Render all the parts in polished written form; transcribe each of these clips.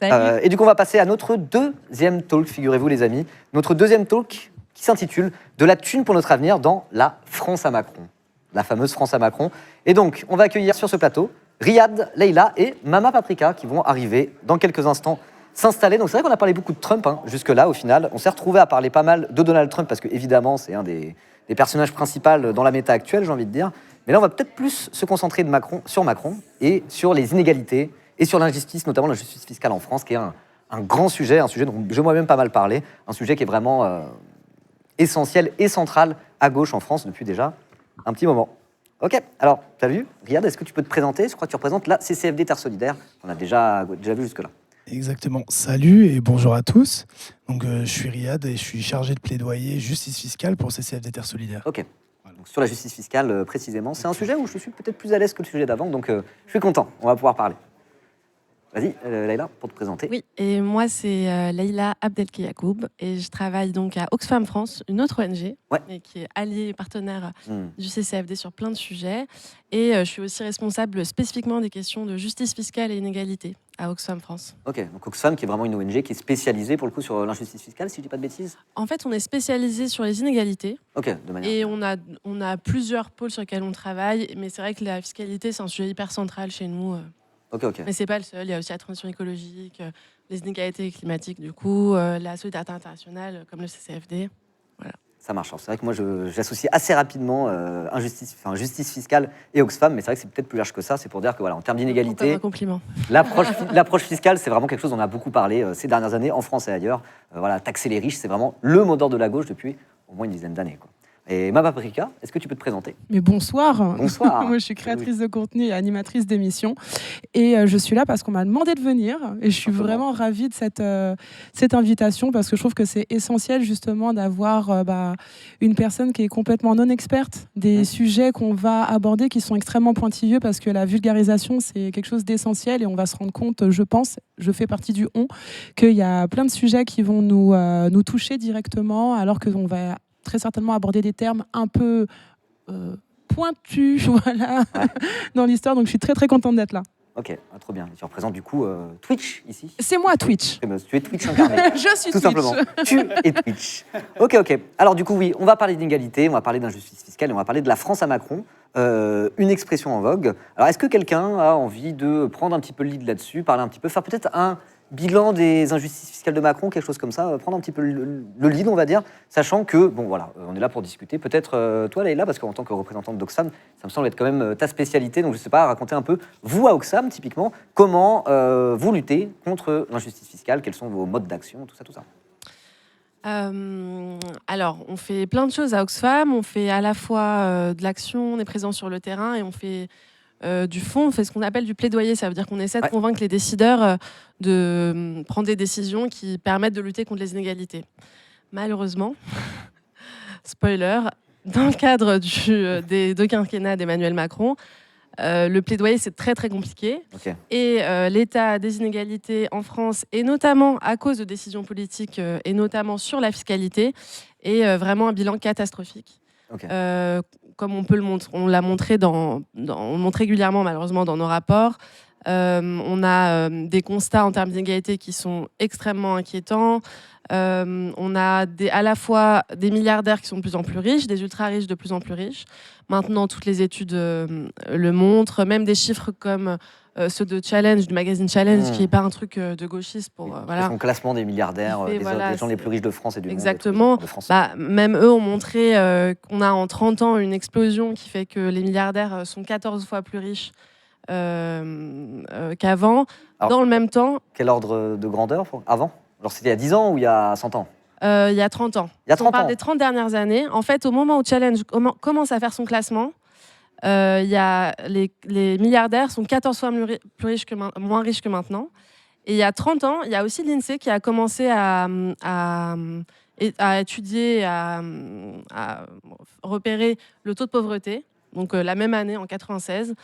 Et du coup, on va passer à notre deuxième talk, figurez-vous les amis. Notre deuxième talk qui s'intitule « De la thune pour notre avenir dans la France à Macron ». La fameuse France à Macron. Et donc, on va accueillir sur ce plateau Riyad, Leïla et Mama Paprika qui vont arriver dans quelques instants s'installer. Donc c'est vrai qu'on a parlé beaucoup de Trump jusque-là au final. On s'est retrouvé à parler pas mal de Donald Trump parce que évidemment c'est un des personnages principaux dans la méta actuelle, j'ai envie de dire. Mais là on va peut-être plus se concentrer sur Macron et sur les inégalités et sur l'injustice, notamment l'injustice fiscale en France, qui est un grand sujet, un sujet dont je moi-même pas mal parlé, un sujet qui est vraiment essentiel et central à gauche en France depuis déjà un petit moment. Ok, alors, salut, Riyad, est-ce que tu peux te présenter? Je crois que tu représentes la CCFD Terre Solidaire, qu'on a déjà vu jusque-là. Exactement. Salut et bonjour à tous. Donc, je suis Riyad et je suis chargé de plaidoyer justice fiscale pour CCFD Terre Solidaire. Ok, donc, sur la justice fiscale précisément, c'est un sujet où je suis peut-être plus à l'aise que le sujet d'avant, donc je suis content, on va pouvoir parler. Vas-y, Leïla, pour te présenter. Oui, et moi c'est Leïla Abdelkiyacoub et je travaille donc à Oxfam France, une autre ONG, et qui est alliée et partenaire du CCFD sur plein de sujets. Et je suis aussi responsable spécifiquement des questions de justice fiscale et inégalité à Oxfam France. Ok, donc Oxfam qui est vraiment une ONG qui est spécialisée pour le coup sur l'injustice fiscale, si je dis pas de bêtises. En fait, on est spécialisé sur les inégalités. Ok, de manière. Et on a plusieurs pôles sur lesquels on travaille, mais c'est vrai que la fiscalité c'est un sujet hyper central chez nous. Ok. Mais c'est pas le seul, il y a aussi la transition écologique, les inégalités climatiques du coup, la solidarité internationale comme le CCFD. Voilà. Ça marche. C'est vrai que moi j'associe assez rapidement justice fiscale et Oxfam, mais c'est vrai que c'est peut-être plus large que ça. C'est pour dire que voilà, en termes d'inégalité, un compliment. L'approche fiscale, c'est vraiment quelque chose dont on a beaucoup parlé ces dernières années en France et ailleurs. Voilà, taxer les riches, c'est vraiment le mot d'ordre de la gauche depuis au moins une dizaine d'années, quoi. Et Mama Paprika, est-ce que tu peux te présenter? Mais bonsoir. Bonsoir. Moi, je suis créatrice de contenu et animatrice d'émissions. Et je suis là parce qu'on m'a demandé de venir. Et je suis vraiment ravie de cette invitation parce que je trouve que c'est essentiel justement d'avoir une personne qui est complètement non experte des sujets qu'on va aborder qui sont extrêmement pointilleux parce que la vulgarisation, c'est quelque chose d'essentiel et on va se rendre compte, je pense, je fais partie du « on », qu'il y a plein de sujets qui vont nous toucher directement alors qu'on va très certainement aborder des termes un peu pointus dans l'histoire. Donc, je suis très, très contente d'être là. Ok, trop bien. Tu représentes du coup Twitch ici? C'est moi, Twitch. Tu es Twitch incarné. Je suis tout Twitch. Simplement. Tu es Twitch. Ok. Alors du coup, oui, on va parler d'inégalité, on va parler d'injustice fiscale et on va parler de la France à Macron, une expression en vogue. Alors, est-ce que quelqu'un a envie de prendre un petit peu le lead là-dessus, parler un petit peu, faire peut-être un bilan des injustices fiscales de Macron, quelque chose comme ça, prendre un petit peu le lead, on va dire, sachant que, bon voilà, on est là pour discuter. Peut-être toi, Leïla, parce qu'en tant que représentante d'Oxfam, ça me semble être quand même ta spécialité, donc je ne sais pas, raconter un peu, vous à Oxfam, typiquement, comment vous luttez contre l'injustice fiscale, quels sont vos modes d'action, tout ça. Alors, on fait plein de choses à Oxfam, on fait à la fois de l'action, on est présent sur le terrain et on fait du fond, on fait ce qu'on appelle du plaidoyer. Ça veut dire qu'on essaie de convaincre les décideurs de prendre des décisions qui permettent de lutter contre les inégalités. Malheureusement, spoiler, dans le cadre des deux quinquennats d'Emmanuel Macron, le plaidoyer, c'est très très compliqué. Et l'état des inégalités en France, et notamment à cause de décisions politiques, et notamment sur la fiscalité, est vraiment un bilan catastrophique. Comme on peut le montrer, on l'a montré on le montre régulièrement malheureusement dans nos rapports. On a des constats en termes d'inégalité qui sont extrêmement inquiétants. On a à la fois des milliardaires qui sont de plus en plus riches, des ultra-riches de plus en plus riches. Maintenant, toutes les études le montrent, même des chiffres comme ceux de Challenge, du magazine Challenge, qui n'est pas un truc de gauchiste. Son classement des milliardaires, des gens les plus riches de France et du monde. Exactement. De France. Même eux ont montré qu'on a en 30 ans une explosion qui fait que les milliardaires sont 14 fois plus riches qu'avant. Dans le même temps... Quel ordre de grandeur avant? Genre c'était il y a 10 ans ou il y a 100 ans? Il y a 30 ans. On parle des 30 dernières années. En fait, au moment où Challenge commence à faire son classement, y a les milliardaires sont 14 fois moins riches que maintenant. Et il y a 30 ans, il y a aussi l'INSEE qui a commencé à étudier, à repérer le taux de pauvreté. Donc la même année, en 96.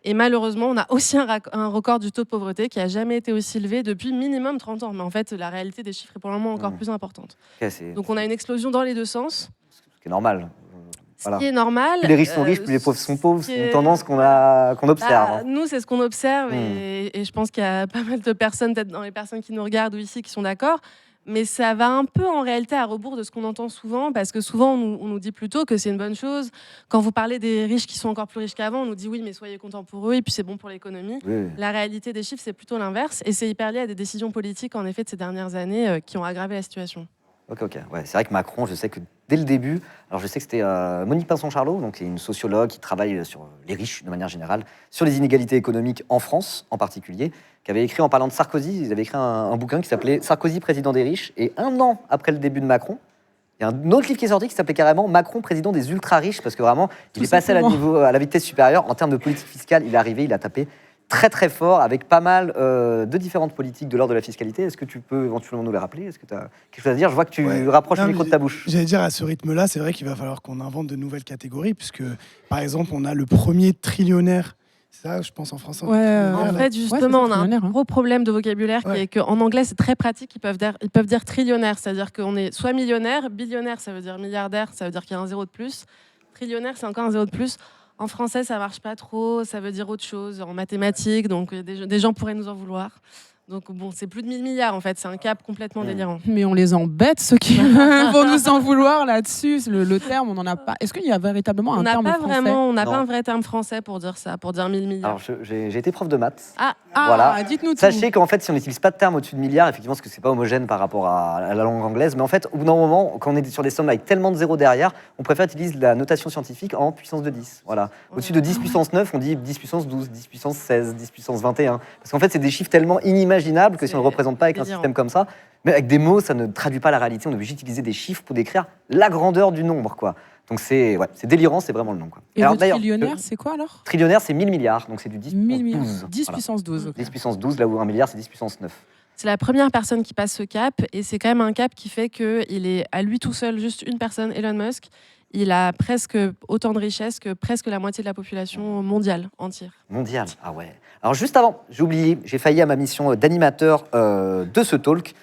Et malheureusement, on a aussi un record du taux de pauvreté qui n'a jamais été aussi élevé depuis minimum 30 ans. Mais en fait, la réalité des chiffres est pour le moment encore plus importante. Donc on a une explosion dans les deux sens. Ce qui est normal. Ce qui est normal. Plus les riches sont riches, plus les pauvres sont pauvres. ce qui C'est une est- tendance qu'on observe. Bah, nous, c'est ce qu'on observe Mm. et je pense qu'il y a pas mal de personnes, peut-être dans les personnes qui nous regardent ou ici, qui sont d'accord. Mais ça va un peu en réalité à rebours de ce qu'on entend souvent, parce que souvent on nous dit plutôt que c'est une bonne chose. Quand vous parlez des riches qui sont encore plus riches qu'avant, on nous dit oui, mais soyez contents pour eux et puis c'est bon pour l'économie. Oui. La réalité des chiffres, c'est plutôt l'inverse et c'est hyper lié à des décisions politiques en effet de ces dernières années qui ont aggravé la situation. Ok. Ouais, c'est vrai que Macron, je sais que dès le début, alors je sais que c'était Monique Pinson-Charlot, donc c'est une sociologue qui travaille sur les riches de manière générale, sur les inégalités économiques en France en particulier, qui avait écrit en parlant de Sarkozy, ils avaient écrit un bouquin qui s'appelait Sarkozy, président des riches, et un an après le début de Macron, il y a un autre livre qui est sorti qui s'appelait carrément Macron, président des ultra-riches, parce que vraiment, il est passé à la vitesse supérieure en termes de politique fiscale, il est arrivé, il a tapé très très fort avec pas mal de différentes politiques de l'ordre de la fiscalité. Est-ce que tu peux éventuellement nous les rappeler? Est-ce que tu as quelque chose à dire? Je vois que tu rapproches le micro de ta bouche. J'allais dire, à ce rythme-là, c'est vrai qu'il va falloir qu'on invente de nouvelles catégories, puisque, par exemple, on a le premier trillionnaire. C'est ça, je pense, en français. En fait, justement, on a un gros problème de vocabulaire qui Ouais. est qu'en anglais, c'est très pratique. Ils peuvent dire trillionnaire, c'est-à-dire qu'on est soit millionnaire, billionnaire, ça veut dire milliardaire, ça veut dire qu'il y a un zéro de plus. Trillionnaire, c'est encore un zéro de plus. En français, ça marche pas trop, ça veut dire autre chose. En mathématiques, donc des gens pourraient nous en vouloir. Donc bon, c'est plus de 1000 milliards en fait, c'est un cap complètement délirant. Mais on les embête, ceux qui vont nous en vouloir là-dessus. Le terme, on n'en a pas. Est-ce qu'il y a véritablement un terme français? On n'a Non. pas un vrai terme français pour dire ça, pour dire 1000 milliards. Alors, j'ai été prof de maths. Ah, Voilà. Dites-nous tout. Sachez qu'en fait, si on n'utilise pas de terme au-dessus de milliards, effectivement, parce que c'est pas homogène par rapport à la langue anglaise, mais en fait, au bout d'un moment, quand on est sur des sommes avec tellement de zéros derrière, on préfère utiliser la notation scientifique en puissance de 10. Voilà. Au-dessus de 10 puissance 9, on dit 10 puissance 12, 10 puissance 16, 10 puissance 21. Parce qu'en fait, c'est des chiffres tellement inimaginables que si on ne le représente pas avec un délirant. système comme ça, mais avec des mots, ça ne traduit pas la réalité. On est obligé d'utiliser des chiffres pour décrire la grandeur du nombre, quoi. Donc c'est délirant, c'est vraiment le nom, quoi. Et Alors, le d'ailleurs, trillionnaire, c'est quoi alors? trillionnaire, c'est 1000 milliards, donc c'est du 10 1000 puissance milliards. 12. 10 Voilà. puissance 12. ok. 10 puissance 12, là où 1 milliard, c'est 10 puissance 9. c'est la première personne qui passe ce cap et c'est quand même un cap qui fait qu'il est à lui tout seul, juste une personne, Elon Musk. Il a presque autant de richesses que presque la moitié de la population mondiale entière. Mondial, ah ouais. Alors juste avant, j'ai oublié, j'ai failli à ma mission d'animateur de ce talk.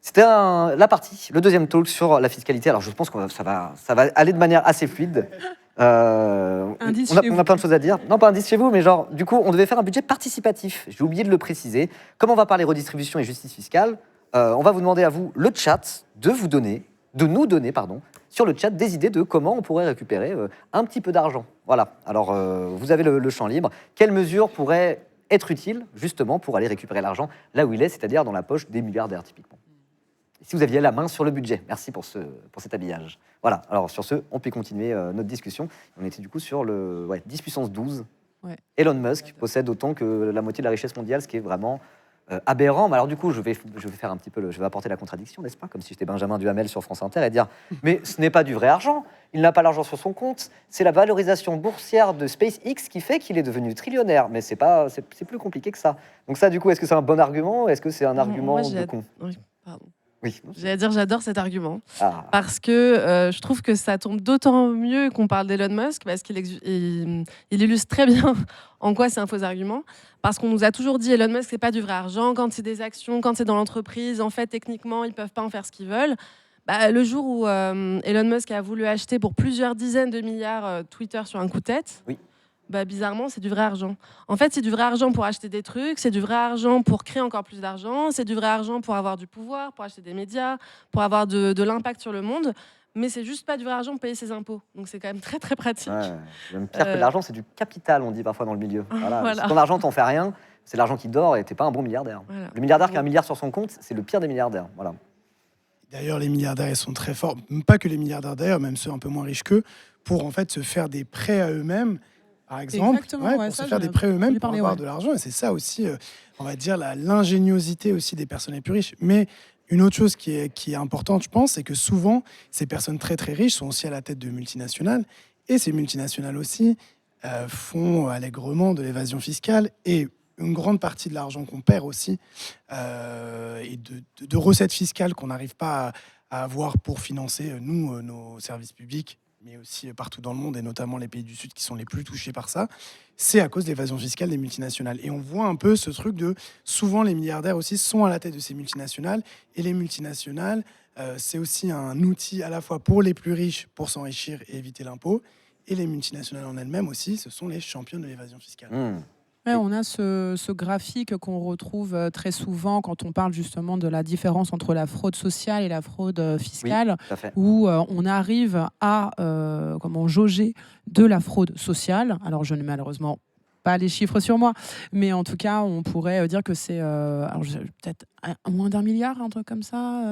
C'était la partie, le deuxième talk sur la fiscalité. Alors je pense que ça va aller de manière assez fluide. Indice on a chez plein de choses à dire. Non, pas indice chez vous, mais genre, du coup, on devait faire un budget participatif. J'ai oublié de le préciser. Comme on va parler redistribution et justice fiscale, on va vous demander à vous, le chat, de nous donner, sur le chat des idées de comment on pourrait récupérer un petit peu d'argent. Voilà. Alors, vous avez le champ libre. Quelles mesures pourraient être utiles, justement, pour aller récupérer l'argent là où il est, c'est-à-dire dans la poche des milliardaires, typiquement. Et si vous aviez la main sur le budget. Merci pour cet habillage. Voilà. Alors, sur ce, on peut continuer notre discussion. On était du coup sur le 10 puissance 12. Ouais. Elon Musk possède autant que la moitié de la richesse mondiale, ce qui est vraiment aberrant. Mais alors du coup, je vais faire un petit peu, je vais apporter la contradiction, n'est-ce pas? Comme si j'étais Benjamin Duhamel sur France Inter et dire, mais ce n'est pas du vrai argent. Il n'a pas l'argent sur son compte. C'est la valorisation boursière de SpaceX qui fait qu'il est devenu trillionnaire. Mais c'est plus compliqué que ça. Donc ça, du coup, est-ce que c'est un bon argument? Est-ce que c'est un argument Moi, de con? Oui, pardon. Oui. J'allais dire, j'adore cet argument. Ah. Parce que je trouve que ça tombe d'autant mieux qu'on parle d'Elon Musk, parce il illustre très bien en quoi c'est un faux argument. Parce qu'on nous a toujours dit Elon Musk, c'est pas du vrai argent. Quand c'est des actions, quand c'est dans l'entreprise, en fait, techniquement, ils peuvent pas en faire ce qu'ils veulent. Bah, le jour où Elon Musk a voulu acheter pour plusieurs dizaines de milliards Twitter sur un coup de tête, oui. Bah, bizarrement, c'est du vrai argent. En fait, c'est du vrai argent pour acheter des trucs, c'est du vrai argent pour créer encore plus d'argent, c'est du vrai argent pour avoir du pouvoir, pour acheter des médias, pour avoir de l'impact sur le monde. Mais c'est juste pas du vrai argent pour payer ses impôts. Donc c'est quand même très très pratique. Ouais. Même pire que de l'argent, c'est du capital, on dit parfois dans le milieu. Voilà. Si ton argent, t'en fais rien, c'est l'argent qui dort et t'es pas un bon milliardaire. Voilà. Le milliardaire qui a 1 milliard sur son compte, c'est le pire des milliardaires. Voilà. D'ailleurs, les milliardaires, ils sont très forts. Pas que les milliardaires d'ailleurs, même ceux un peu moins riches qu'eux, pour en fait se faire des prêts à eux-mêmes, par exemple. Exactement, Pour se faire des prêts eux-mêmes pour avoir de l'argent. Et c'est ça aussi, on va dire, l'ingéniosité aussi des personnes les plus riches. Mais une autre chose qui est importante, je pense, c'est que souvent, ces personnes très très riches sont aussi à la tête de multinationales. Et ces multinationales aussi font allègrement de l'évasion fiscale. Et une grande partie de l'argent qu'on perd aussi, et de recettes fiscales qu'on n'arrive pas à avoir pour financer, nous, nos services publics, mais aussi partout dans le monde, et notamment les pays du Sud qui sont les plus touchés par ça, c'est à cause de l'évasion fiscale des multinationales. Et on voit un peu ce truc de, souvent les milliardaires aussi sont à la tête de ces multinationales, et les multinationales, c'est aussi un outil à la fois pour les plus riches pour s'enrichir et éviter l'impôt, et les multinationales en elles-mêmes aussi, ce sont les champions de l'évasion fiscale. Ouais, on a ce graphique qu'on retrouve très souvent quand on parle justement de la différence entre la fraude sociale et la fraude fiscale, tout à fait. où on arrive à jauger de la fraude sociale. Alors, je n'ai malheureusement pas les chiffres sur moi, mais en tout cas, on pourrait dire que c'est peut-être moins d'1 milliard, un truc comme ça.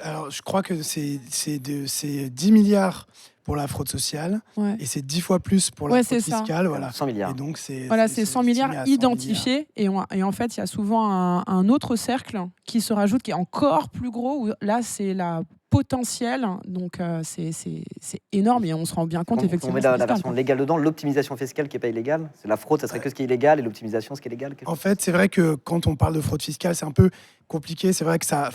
Alors, je crois que c'est 10 milliards pour la fraude sociale Ouais. et c'est 10 fois plus pour la fraude fiscale. Voilà. 100 milliards. Et donc, c'est 100 milliards estimé à 100 identifiés. Et en fait, il y a souvent un autre cercle qui se rajoute, qui est encore plus gros, où là, c'est la potentielle. Donc, c'est énorme et on se rend bien compte, effectivement. On met la version légale dedans, l'optimisation fiscale qui n'est pas illégale. C'est la fraude, ça serait que ce qui est illégal, et l'optimisation, ce qui est légal. En fait, c'est vrai que quand on parle de fraude fiscale, c'est un peu compliqué. C'est vrai que ça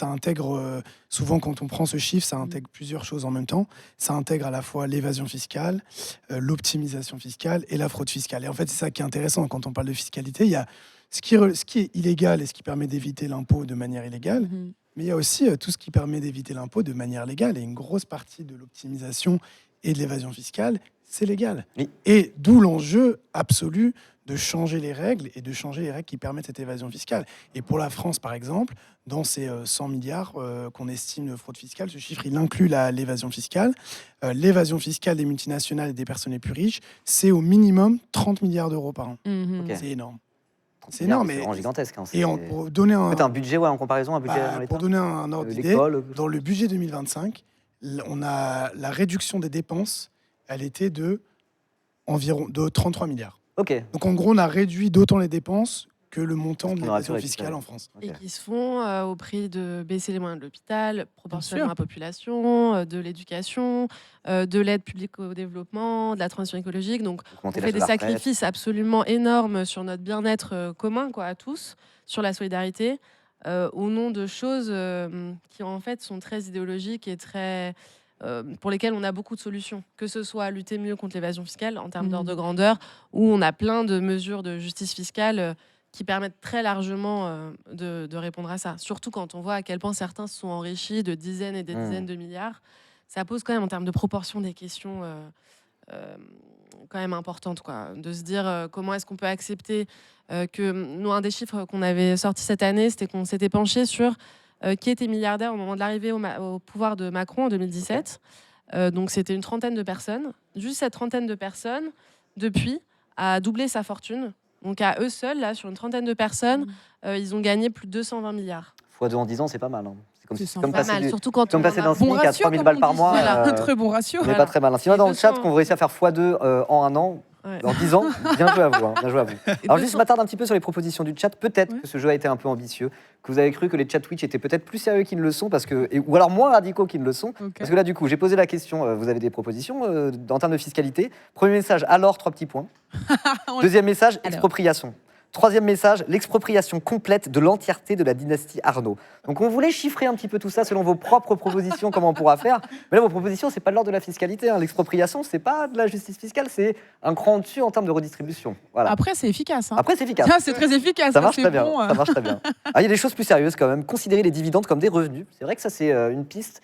intègre, souvent quand on prend ce chiffre, ça intègre plusieurs choses en même temps. Ça intègre à la fois l'évasion fiscale, l'optimisation fiscale et la fraude fiscale. Et en fait, c'est ça qui est intéressant quand on parle de fiscalité. Il y a ce qui est illégal et ce qui permet d'éviter l'impôt de manière illégale. Mais il y a aussi tout ce qui permet d'éviter l'impôt de manière légale. Et une grosse partie de l'optimisation et de l'évasion fiscale, c'est légal. Oui. Et d'où l'enjeu absolu de changer les règles et de changer les règles qui permettent cette évasion fiscale. Et pour la France, par exemple, dans ces 100 milliards qu'on estime de fraude fiscale, ce chiffre, il inclut l'évasion fiscale. L'évasion fiscale des multinationales et des personnes les plus riches, c'est au minimum 30 milliards d'euros par an. Okay. C'est énorme. C'est énorme, c'est vraiment gigantesque. Hein, et pour donner un budget, en comparaison, un budget pour donner un ordre d'idée, dans le budget 2025, on a la réduction des dépenses, elle était de 33 milliards. Ok. Donc en gros, on a réduit d'autant les dépenses que le montant de l'évasion fiscale en France. Et qui se font au prix de baisser les moyens de l'hôpital, proportionnellement à la population, de l'éducation, de l'aide publique au développement, de la transition écologique. Donc on fait des sacrifices absolument énormes sur notre bien-être commun, à tous, sur la solidarité, au nom de choses qui en fait sont très idéologiques et très... pour lesquels on a beaucoup de solutions, que ce soit lutter mieux contre l'évasion fiscale en termes d'ordre de grandeur, où on a plein de mesures de justice fiscale qui permettent très largement de répondre à ça. Surtout quand on voit à quel point certains se sont enrichis de dizaines et des dizaines de milliards. Ça pose quand même en termes de proportion des questions quand même importantes. De se dire comment est-ce qu'on peut accepter que... Nous, un des chiffres qu'on avait sorti cette année, c'était qu'on s'était penché sur qui était milliardaire au moment de l'arrivée au pouvoir de Macron en 2017. Donc c'était une trentaine de personnes. Juste cette trentaine de personnes, depuis, a doublé sa fortune. Donc à eux seuls, là, sur une trentaine de personnes, ils ont gagné plus de 220 milliards. X2 en 10 ans, c'est pas mal. Hein. C'est comme passer surtout quand on passer d'un SMIC à 3 000 balles par mois. Voilà. Un très bon ratio. Mais pas très mal. Si on va dans le chat qu'on réussit à faire x2 en un an, en 10 ans, bien joué à vous. Bien joué à vous. Alors juste, je m'attarde un petit peu sur les propositions du chat. Peut-être que ce jeu a été un peu ambitieux, que vous avez cru que les chats Twitch étaient peut-être plus sérieux qu'ils ne le sont, ou alors moins radicaux qu'ils ne le sont. Okay. Parce que là, du coup, j'ai posé la question, vous avez des propositions en termes de fiscalité. Premier message, alors, 3 petits points. Deuxième message, expropriation. Troisième message, l'expropriation complète de l'entièreté de la dynastie Arnaud. Donc on voulait chiffrer un petit peu tout ça selon vos propres propositions, comment on pourra faire. Mais là, vos propositions, c'est pas de l'ordre de la fiscalité. Hein. L'expropriation, c'est pas de la justice fiscale, c'est un cran au-dessus en termes de redistribution. Voilà. Après, c'est efficace. Hein. Après, c'est efficace. Ah, c'est très efficace. Ça marche très bon, bien. Ça marche très bien. Il y a des choses plus sérieuses quand même. Considérer les dividendes comme des revenus. C'est vrai que ça, c'est une piste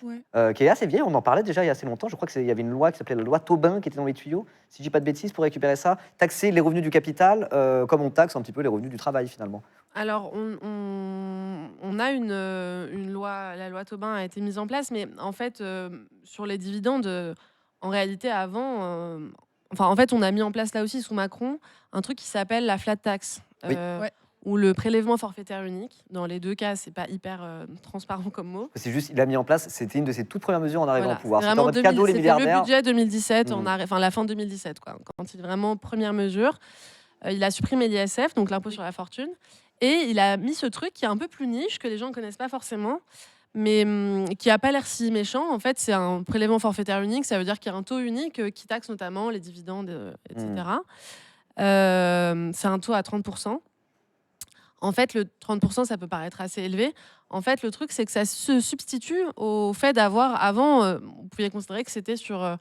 qui est assez vieille. On en parlait déjà il y a assez longtemps. Je crois qu'il y avait une loi qui s'appelait la loi Tobin qui était dans les tuyaux. Si je dis pas de bêtises, pour récupérer ça, taxer les revenus du capital comme on taxe un petit peu les revenus du travail finalement. Alors, on a une loi, la loi Tobin a été mise en place, mais en fait, sur les dividendes, en réalité, avant, en fait, on a mis en place là aussi sous Macron un truc qui s'appelle la flat tax, ou le prélèvement forfaitaire unique. Dans les deux cas, c'est pas hyper transparent comme mot. C'est juste, il a mis en place, c'était une de ses toutes premières mesures en arrivant au pouvoir. C'était vraiment cadeau les milliardaires. Le budget 2017, la fin 2017, quand il vraiment première mesure. Il a supprimé l'ISF, donc l'impôt sur la fortune, et il a mis ce truc qui est un peu plus niche, que les gens ne connaissent pas forcément, mais qui n'a pas l'air si méchant. En fait, c'est un prélèvement forfaitaire unique, ça veut dire qu'il y a un taux unique qui taxe notamment les dividendes, etc. C'est un taux à 30%. En fait, le 30%, ça peut paraître assez élevé. En fait, le truc, c'est que ça se substitue au fait d'avoir... Avant, vous pouviez considérer que c'était sur...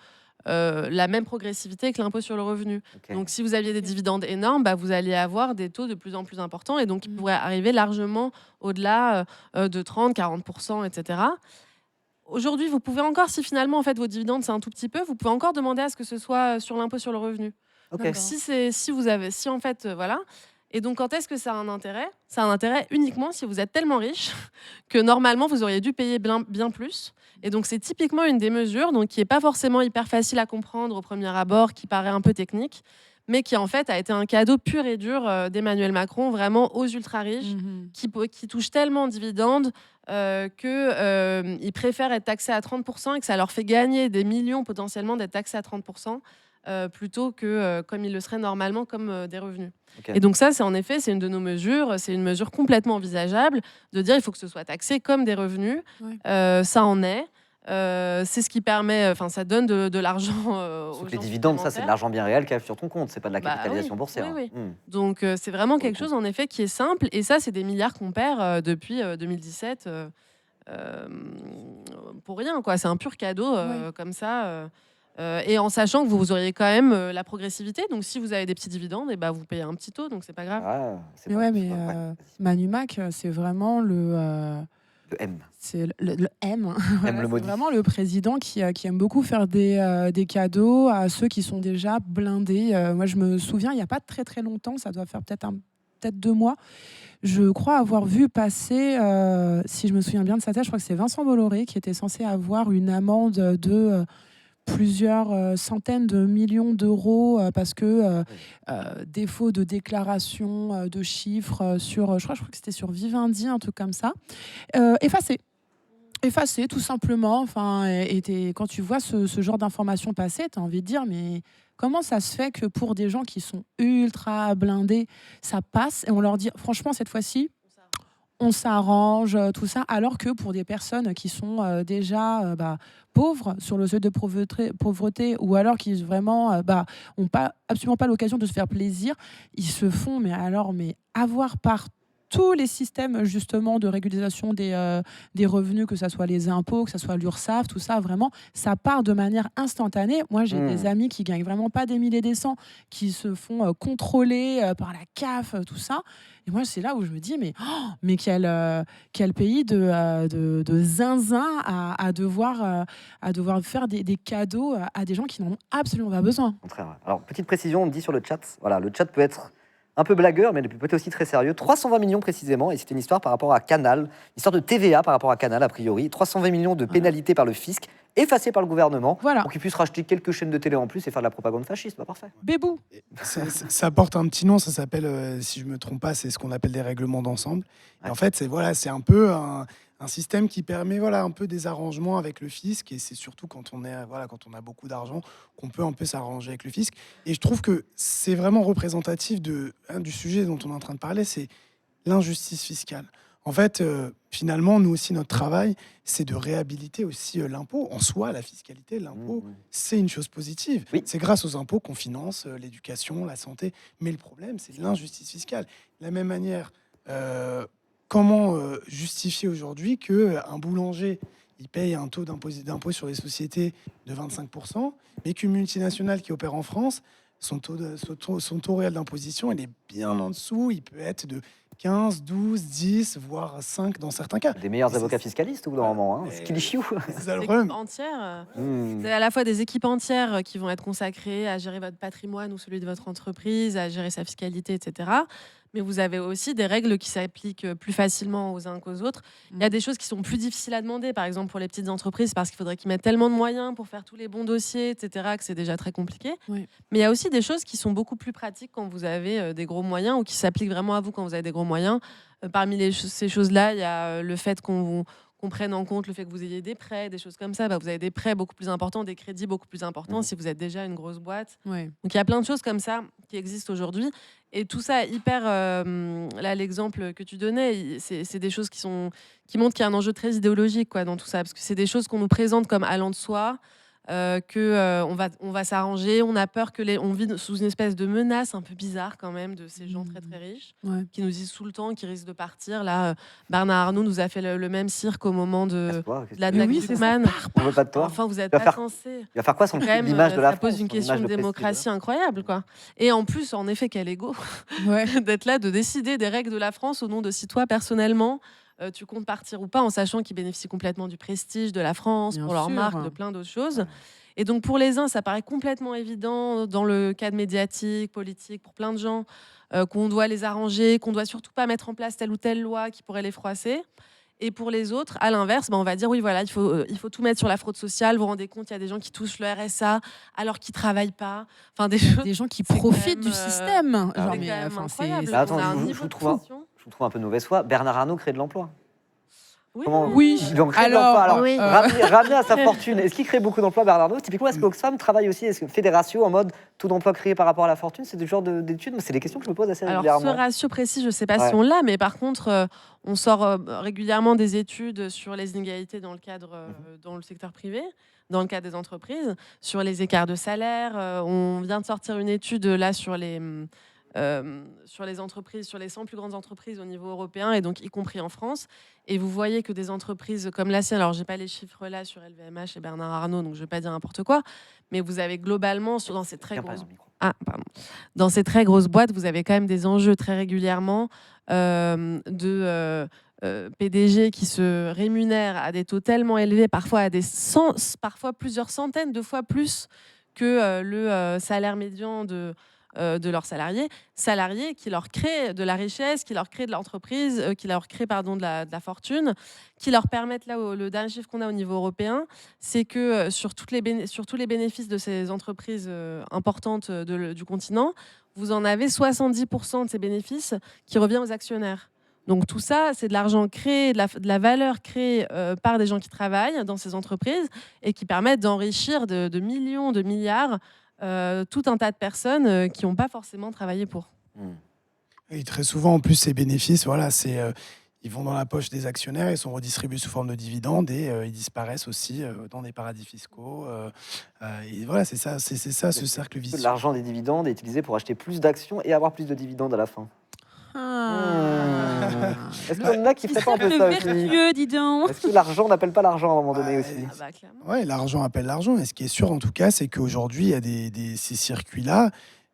la même progressivité que l'impôt sur le revenu. Okay. Donc, si vous aviez des dividendes énormes, vous alliez avoir des taux de plus en plus importants et donc ils pourraient arriver largement au-delà de 30, 40%, etc. aujourd'hui, vous pouvez encore, si finalement en fait vos dividendes c'est un tout petit peu, vous pouvez encore demander à ce que ce soit sur l'impôt sur le revenu. Ok. Donc, si en fait voilà. Et donc quand est-ce que ça a un intérêt? Ça a un intérêt uniquement si vous êtes tellement riche que normalement vous auriez dû payer bien plus. Et donc c'est typiquement une des mesures donc qui est pas forcément hyper facile à comprendre au premier abord, qui paraît un peu technique, mais qui en fait a été un cadeau pur et dur d'Emmanuel Macron vraiment aux ultra riches qui touchent tellement de dividendes qu'ils préfèrent être taxés à 30% et que ça leur fait gagner des millions potentiellement d'être taxés à 30%. Plutôt que comme il le serait normalement comme des revenus. Okay. Et donc ça, c'est une de nos mesures, c'est une mesure complètement envisageable de dire il faut que ce soit taxé comme des revenus. Ouais. Ça en est. C'est ce qui permet, ça donne de l'argent aux gens. Les dividendes, ça c'est de l'argent bien réel qui arrive sur ton compte, c'est pas de la capitalisation boursière. Oui. Donc c'est vraiment quelque chose en effet qui est simple et ça c'est des milliards qu'on perd depuis 2017 pour rien quoi. C'est un pur cadeau comme ça. Et en sachant que vous auriez quand même la progressivité, donc si vous avez des petits dividendes, et bah vous payez un petit taux, donc c'est pas grave. Manu Mac, c'est vraiment le M. C'est le M. M le maudit. C'est vraiment le président qui aime beaucoup faire des cadeaux à ceux qui sont déjà blindés. Moi, je me souviens, il n'y a pas très très longtemps, ça doit faire peut-être 2 mois, je crois avoir vu passer, si je me souviens bien de sa tête, je crois que c'est Vincent Bolloré qui était censé avoir une amende de plusieurs centaines de millions d'euros parce que défaut de déclaration de chiffres sur, je crois que c'était sur Vivendi, un truc comme ça, effacé tout simplement. Quand tu vois ce genre d'informations passer, tu as envie de dire mais comment ça se fait que pour des gens qui sont ultra blindés, ça passe et on leur dit franchement cette fois-ci on s'arrange, tout ça, alors que pour des personnes qui sont déjà pauvres, sur le seuil de pauvreté, ou alors qui vraiment n'ont absolument pas l'occasion de se faire plaisir, ils se font mais avoir par tous les systèmes justement de régularisation des revenus, que ce soit les impôts, que ce soit l'URSSAF, tout ça, vraiment, ça part de manière instantanée. Moi, j'ai des amis qui gagnent vraiment pas des milliers et des cents, qui se font contrôler par la CAF, tout ça. Et moi, c'est là où je me dis, mais quel pays de zinzin à devoir faire des cadeaux à des gens qui n'en ont absolument pas besoin. Alors, petite précision, on me dit sur le chat, voilà, le chat peut être un peu blagueur, mais peut être aussi très sérieux. 320 millions précisément, et c'est une histoire par rapport à Canal, une histoire de TVA par rapport à Canal, a priori. 320 millions de pénalités par le fisc, effacées par le gouvernement, pour qu'ils puissent racheter quelques chaînes de télé en plus et faire de la propagande fasciste. Parfait. Bébou. Ça porte un petit nom, ça s'appelle, si je ne me trompe pas, c'est ce qu'on appelle des règlements d'ensemble. Et en fait, c'est un peu un système qui permet un peu des arrangements avec le fisc, et c'est surtout quand on a beaucoup d'argent qu'on peut un peu s'arranger avec le fisc. Et je trouve que c'est vraiment représentatif du sujet dont on est en train de parler, c'est l'injustice fiscale. En fait, finalement, nous aussi, notre travail, c'est de réhabiliter aussi l'impôt. En soi, la fiscalité, l'impôt, c'est une chose positive. Oui. C'est grâce aux impôts qu'on finance l'éducation, la santé. Mais le problème, c'est l'injustice fiscale. De la même manière, comment justifier aujourd'hui qu'un boulanger il paye un taux d'impôt sur les sociétés de 25%, mais qu'une multinationale qui opère en France, son taux réel d'imposition, il est bien en dessous. Il peut être de 15, 12, 10, voire 5 dans certains cas. Des meilleurs avocats fiscalistes, ou normalement, ce qu'il chiou. C'est à la fois des équipes entières qui vont être consacrées à gérer votre patrimoine ou celui de votre entreprise, à gérer sa fiscalité, etc. Mais vous avez aussi des règles qui s'appliquent plus facilement aux uns qu'aux autres. Il y a des choses qui sont plus difficiles à demander, par exemple pour les petites entreprises, parce qu'il faudrait qu'ils mettent tellement de moyens pour faire tous les bons dossiers, etc., que c'est déjà très compliqué. Oui. Mais il y a aussi des choses qui sont beaucoup plus pratiques quand vous avez des gros moyens, ou qui s'appliquent vraiment à vous quand vous avez des gros moyens. Parmi ces choses-là, il y a le fait qu'on prenne en compte le fait que vous ayez des prêts, des choses comme ça. Vous avez des prêts beaucoup plus importants, des crédits beaucoup plus importants si vous êtes déjà une grosse boîte. Ouais. Donc il y a plein de choses comme ça qui existent aujourd'hui. Et tout ça, hyper... là, l'exemple que tu donnais, c'est des choses qui montrent qu'il y a un enjeu très idéologique dans tout ça. Parce que c'est des choses qu'on nous présente comme allant de soi, on va s'arranger, on a peur on vit sous une espèce de menace un peu bizarre quand même de ces gens très très riches qui nous disent tout le temps qu'ils risquent de partir. Là, Bernard Arnault nous a fait le même cirque au moment de l'attaque du Zucman. On veut pas de toi. Enfin, vous n'êtes pas censé. Il va faire quoi son l'image de la France? Ça pose une question de démocratie incroyable, quoi. Et en plus, en effet, quel égo d'être là, de décider des règles de la France au nom de si toi personnellement tu comptes partir ou pas, en sachant qu'ils bénéficient complètement du prestige de la France, Bien pour leur sûr. marque, de plein d'autres choses. Et donc pour les uns, ça paraît complètement évident dans le cadre médiatique, politique, pour plein de gens, qu'on doit les arranger, qu'on doit surtout pas mettre en place telle ou telle loi qui pourrait les froisser. Et pour les autres, à l'inverse, on va dire oui, voilà, il faut tout mettre sur la fraude sociale. Vous vous rendez compte, il y a des gens qui touchent le RSA alors qu'ils travaillent pas. Enfin, des choses. Des gens qui C'est quand profitent même, du système. Ah Genre, oui. C'est mais, quand même enfin, incroyable. Bah, attends, On a un je niveau vous de trouve pression. Je vous trouve un peu de mauvaise foi. Bernard Arnault crée de l'emploi. Oui, Oui. Ils ont créé de l'emploi. Alors, oui. ramener à sa fortune. Est-ce qu'il crée beaucoup d'emplois, Bernard Arnault? Typiquement, est-ce que Oxfam travaille aussi? Est-ce que fait des ratios en mode taux d'emploi créé par rapport à la fortune? C'est du genre d'études? C'est des questions que je me pose assez Alors, régulièrement. ce ratio précis, je ne sais pas Ouais. si on l'a, mais par contre, on sort régulièrement des études sur les inégalités dans le cadre, dans le secteur privé, dans le cadre des entreprises, sur les écarts de salaire. On vient de sortir une étude là sur les entreprises, sur les 100 plus grandes entreprises au niveau européen, et donc y compris en France. Et vous voyez que des entreprises comme la sienne, alors j'ai pas les chiffres là sur LVMH et Bernard Arnault, donc je vais pas dire n'importe quoi, mais vous avez globalement dans ces très Tiens, pas grosses dans le micro. dans ces très grosses boîtes, vous avez quand même des enjeux très régulièrement de PDG qui se rémunèrent à des taux tellement élevés, parfois parfois plusieurs centaines de fois plus que le salaire médian de leurs salariés qui leur créent de la richesse, qui leur créent de l'entreprise, qui leur créent de la fortune, qui leur permettent, là, le dernier chiffre qu'on a au niveau européen, c'est que sur tous les bénéfices de ces entreprises importantes du continent, vous en avez 70% de ces bénéfices qui revient aux actionnaires. Donc tout ça, c'est de l'argent créé, de la valeur créée par des gens qui travaillent dans ces entreprises et qui permettent d'enrichir de millions, de milliards tout un tas de personnes qui n'ont pas forcément travaillé pour. Et très souvent, en plus, ces bénéfices, voilà, ils vont dans la poche des actionnaires, ils sont redistribués sous forme de dividendes et ils disparaissent aussi dans des paradis fiscaux. Et voilà, c'est ça, ce cercle vicieux. L'argent des dividendes est utilisé pour acheter plus d'actions et avoir plus de dividendes à la fin. Est-ce qu'il y en a qui Petit feraient pas un peu cercle ça aussi? vertueux, dis donc. Est-ce que l'argent n'appelle pas l'argent à un moment donné aussi? Ah bah, clairement. Ouais, l'argent appelle l'argent. Et ce qui est sûr, en tout cas, c'est qu'aujourd'hui, il y a ces circuits-là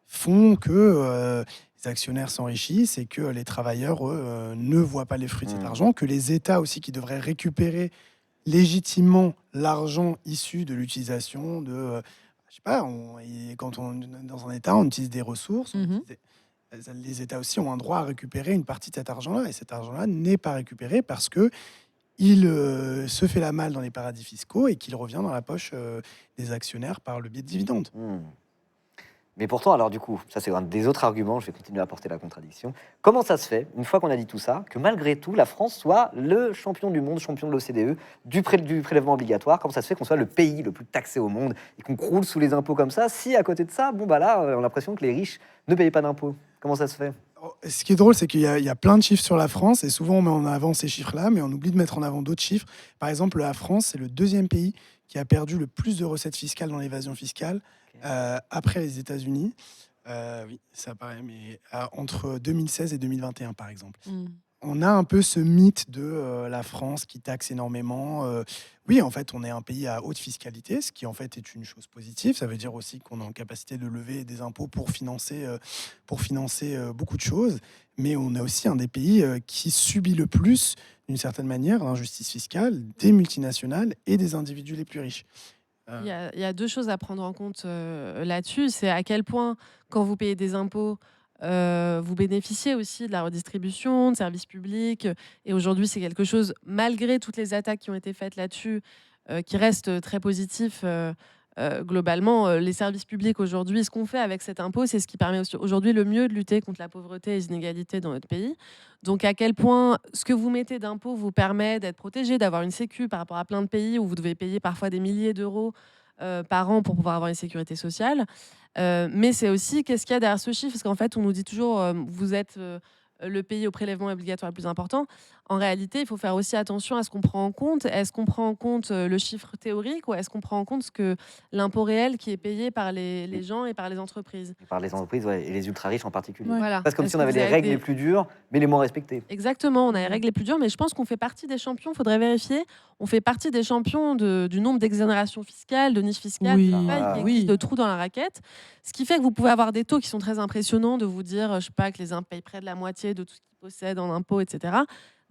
font que les actionnaires s'enrichissent et que les travailleurs, eux, ne voient pas les fruits de cet argent, que les États aussi qui devraient récupérer légitimement l'argent issu de l'utilisation de... je sais pas, quand on est dans un État, on utilise des ressources. Les États aussi ont un droit à récupérer une partie de cet argent-là. Et cet argent-là n'est pas récupéré parce que il se fait la malle dans les paradis fiscaux et qu'il revient dans la poche des actionnaires par le biais de dividendes. Mais pourtant, alors du coup, ça c'est un des autres arguments, je vais continuer à porter la contradiction. Comment ça se fait, une fois qu'on a dit tout ça, que malgré tout, la France soit le champion du monde, champion de l'OCDE, du prélèvement obligatoire? Comment ça se fait qu'on soit le pays le plus taxé au monde et qu'on croule sous les impôts comme ça, si à côté de ça, bon bah là, on a l'impression que les riches ne payent pas d'impôts? Comment ça se fait? Ce qui est drôle, c'est qu'il y a plein de chiffres sur la France et souvent on met en avant ces chiffres-là, mais on oublie de mettre en avant d'autres chiffres. Par exemple, la France, c'est le deuxième pays qui a perdu le plus de recettes fiscales dans l'évasion fiscale après les États-Unis. Oui, ça paraît, mais entre 2016 et 2021, par exemple. On a un peu ce mythe de la France qui taxe énormément. Oui, en fait, on est un pays à haute fiscalité, ce qui en fait est une chose positive. Ça veut dire aussi qu'on est en capacité de lever des impôts pour financer beaucoup de choses. Mais on est aussi un des pays qui subit le plus, d'une certaine manière, l'injustice fiscale des multinationales et des individus les plus riches. Il y a deux choses à prendre en compte là-dessus. C'est à quel point, quand vous payez des impôts, vous bénéficiez aussi de la redistribution, de services publics. Et aujourd'hui, c'est quelque chose, malgré toutes les attaques qui ont été faites là-dessus, qui reste très positif. Globalement, les services publics aujourd'hui, ce qu'on fait avec cet impôt, c'est ce qui permet aujourd'hui le mieux de lutter contre la pauvreté et les inégalités dans notre pays. Donc à quel point ce que vous mettez d'impôt vous permet d'être protégé, d'avoir une sécu par rapport à plein de pays où vous devez payer parfois des milliers d'euros par an pour pouvoir avoir une sécurité sociale. Mais c'est aussi qu'est-ce qu'il y a derrière ce chiffre, parce qu'en fait on nous dit toujours vous êtes le pays au prélèvement obligatoire le plus important. En réalité, il faut faire aussi attention à ce qu'on prend en compte. Est-ce qu'on prend en compte le chiffre théorique ou est-ce qu'on prend en compte l'impôt réel qui est payé par les gens et par les entreprises? Et par les entreprises, ouais, et les ultra-riches en particulier. Ouais. Voilà. Parce que comme Est-ce si on que avait vous les avez règles les plus dures, mais les moins respectées. Exactement, on a les règles les plus dures, mais je pense qu'on fait partie des champions, il faudrait vérifier. On fait partie des champions du nombre d'exonérations fiscales, de niches fiscales, Oui. de failles qui Oui. existent, de trous dans la raquette. Ce qui fait que vous pouvez avoir des taux qui sont très impressionnants, de vous dire, je sais pas, que les uns payent près de la moitié de tout ce qu'ils possèdent en impôts, etc.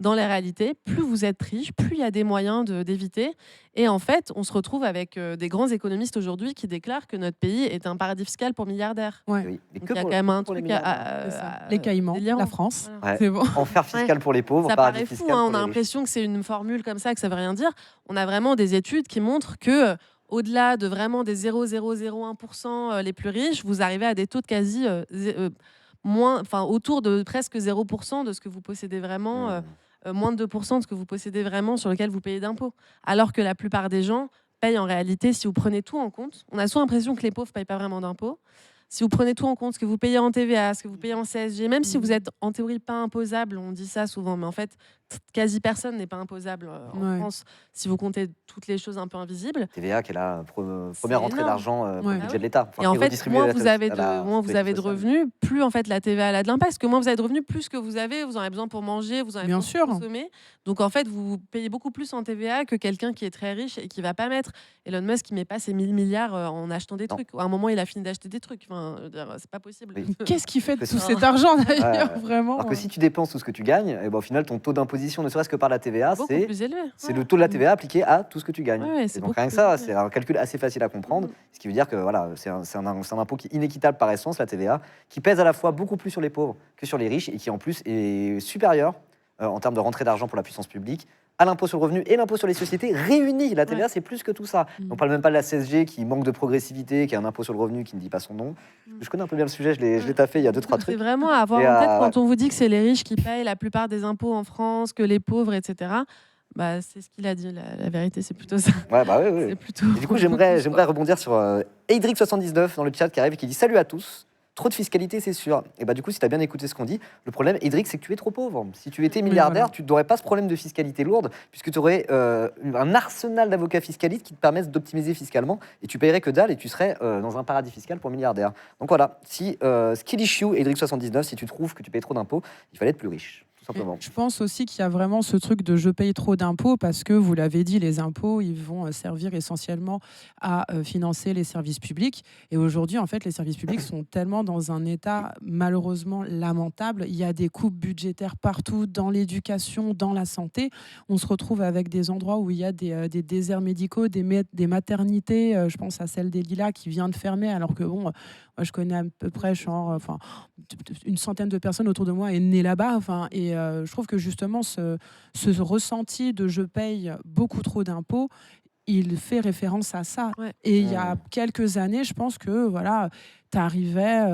dans les réalités, plus vous êtes riche, plus il y a des moyens d'éviter. Et en fait, on se retrouve avec des grands économistes aujourd'hui qui déclarent que notre pays est un paradis fiscal pour milliardaires. Ouais. Oui, mais Donc, que il y a pour- quand même un que pour les truc milliardaires. C'est ça. Les Caïmans, délirant. la France. Voilà. Ouais. C'est bon. Enfer fiscal pour les pauvres, Ça paradis paraît fou, fiscal hein, pour on a les riches. l'impression que c'est une formule comme ça, que ça veut rien dire. On a vraiment des études qui montrent que au-delà de vraiment des 0,001% les plus riches, vous arrivez à des taux de quasi autour de presque 0% de ce que vous possédez vraiment, moins de 2% de ce que vous possédez vraiment sur lequel vous payez d'impôts. Alors que la plupart des gens payent en réalité, si vous prenez tout en compte, on a souvent l'impression que les pauvres ne payent pas vraiment d'impôts. Si vous prenez tout en compte, ce que vous payez en TVA, ce que vous payez en CSG, même si vous êtes en théorie pas imposable, on dit ça souvent, mais en fait, quasi personne n'est pas imposable en France si vous comptez toutes les choses un peu invisibles. TVA qui est la première rentrée énorme. d'argent pour le Ouais. budget de l'État. Enfin, Et en qui est fait, redistribué moins à vous la- avez à la de, moins vous sécurité avez de sociale. revenus, plus en fait la TVA elle a de l'impact. Parce que moins vous avez de revenus, plus que vous avez en avez besoin pour manger, vous en avez Bien besoin sûr. pour consommer. Donc en fait, vous payez beaucoup plus en TVA que quelqu'un qui est très riche et qui va pas mettre. Elon Musk, il met pas ses 1000 milliards en achetant des Non. trucs. À un moment, il a fini d'acheter des trucs. Enfin, je veux dire, c'est pas possible. Oui. Qu'est-ce qu'il fait de Parce tout que- cet argent d'ailleurs, Ouais. vraiment Alors que si tu dépenses tout ce que tu gagnes, et ben, au final, ton taux d'imposition, ne serait-ce que par la TVA, Beaucoup c'est plus élevé. c'est Ouais. le taux de la TVA appliqué à tout ce que tu gagnes. Ouais, Et c'est donc beaucoup rien que plus ça, élevé. c'est un calcul assez facile à comprendre, ce qui veut dire que voilà, c'est un impôt qui est inéquitable par essence, la TVA, qui pèse à la fois beaucoup plus sur les pauvres que sur les riches et qui en plus est supérieur en termes de rentrée d'argent pour la puissance publique à l'impôt sur le revenu et l'impôt sur les sociétés réunis. La TVA, Ouais. c'est plus que tout ça. Mm. On parle même pas de la CSG qui manque de progressivité, qui est un impôt sur le revenu qui ne dit pas son nom. Je connais un peu bien le sujet, je l'ai taffé il y a 2-3 C'est trucs. vraiment à avoir Et, en tête ouais. quand on vous dit que c'est les riches qui payent la plupart des impôts en France, que les pauvres, etc. Bah, c'est ce qu'il a dit. La vérité, c'est plutôt ça. Ouais, bah oui, oui. C'est plutôt. Et du coup, j'aimerais rebondir sur Edric79 dans le chat qui arrive et qui dit salut à tous. Trop de fiscalité, c'est sûr. Et bah du coup, si tu as bien écouté ce qu'on dit, le problème, Edric, c'est que tu es trop pauvre. Si tu étais milliardaire, voilà. tu n'aurais pas ce problème de fiscalité lourde, puisque tu aurais un arsenal d'avocats fiscalistes qui te permettent d'optimiser fiscalement, et tu paierais que dalle, et tu serais dans un paradis fiscal pour milliardaires. Donc voilà, si Skillishou, Edric79, si tu trouves que tu payes trop d'impôts, il fallait être plus riche, tout simplement. Je pense aussi qu'il y a vraiment ce truc de je paye trop d'impôts parce que, vous l'avez dit, les impôts, ils vont servir essentiellement à financer les services publics. Et aujourd'hui, en fait, les services publics sont tellement dans un état malheureusement lamentable. Il y a des coupes budgétaires partout, dans l'éducation, dans la santé. On se retrouve avec des endroits où il y a des déserts médicaux, des maternités. Je pense à celle des Lilas qui vient de fermer, alors que bon, moi, je connais à peu près une centaine de personnes autour de moi est née là-bas. Et je trouve que justement ce ressenti de je paye beaucoup trop d'impôts, il fait référence à ça. Ouais. Et il y a quelques années, je pense que voilà, t'arrivais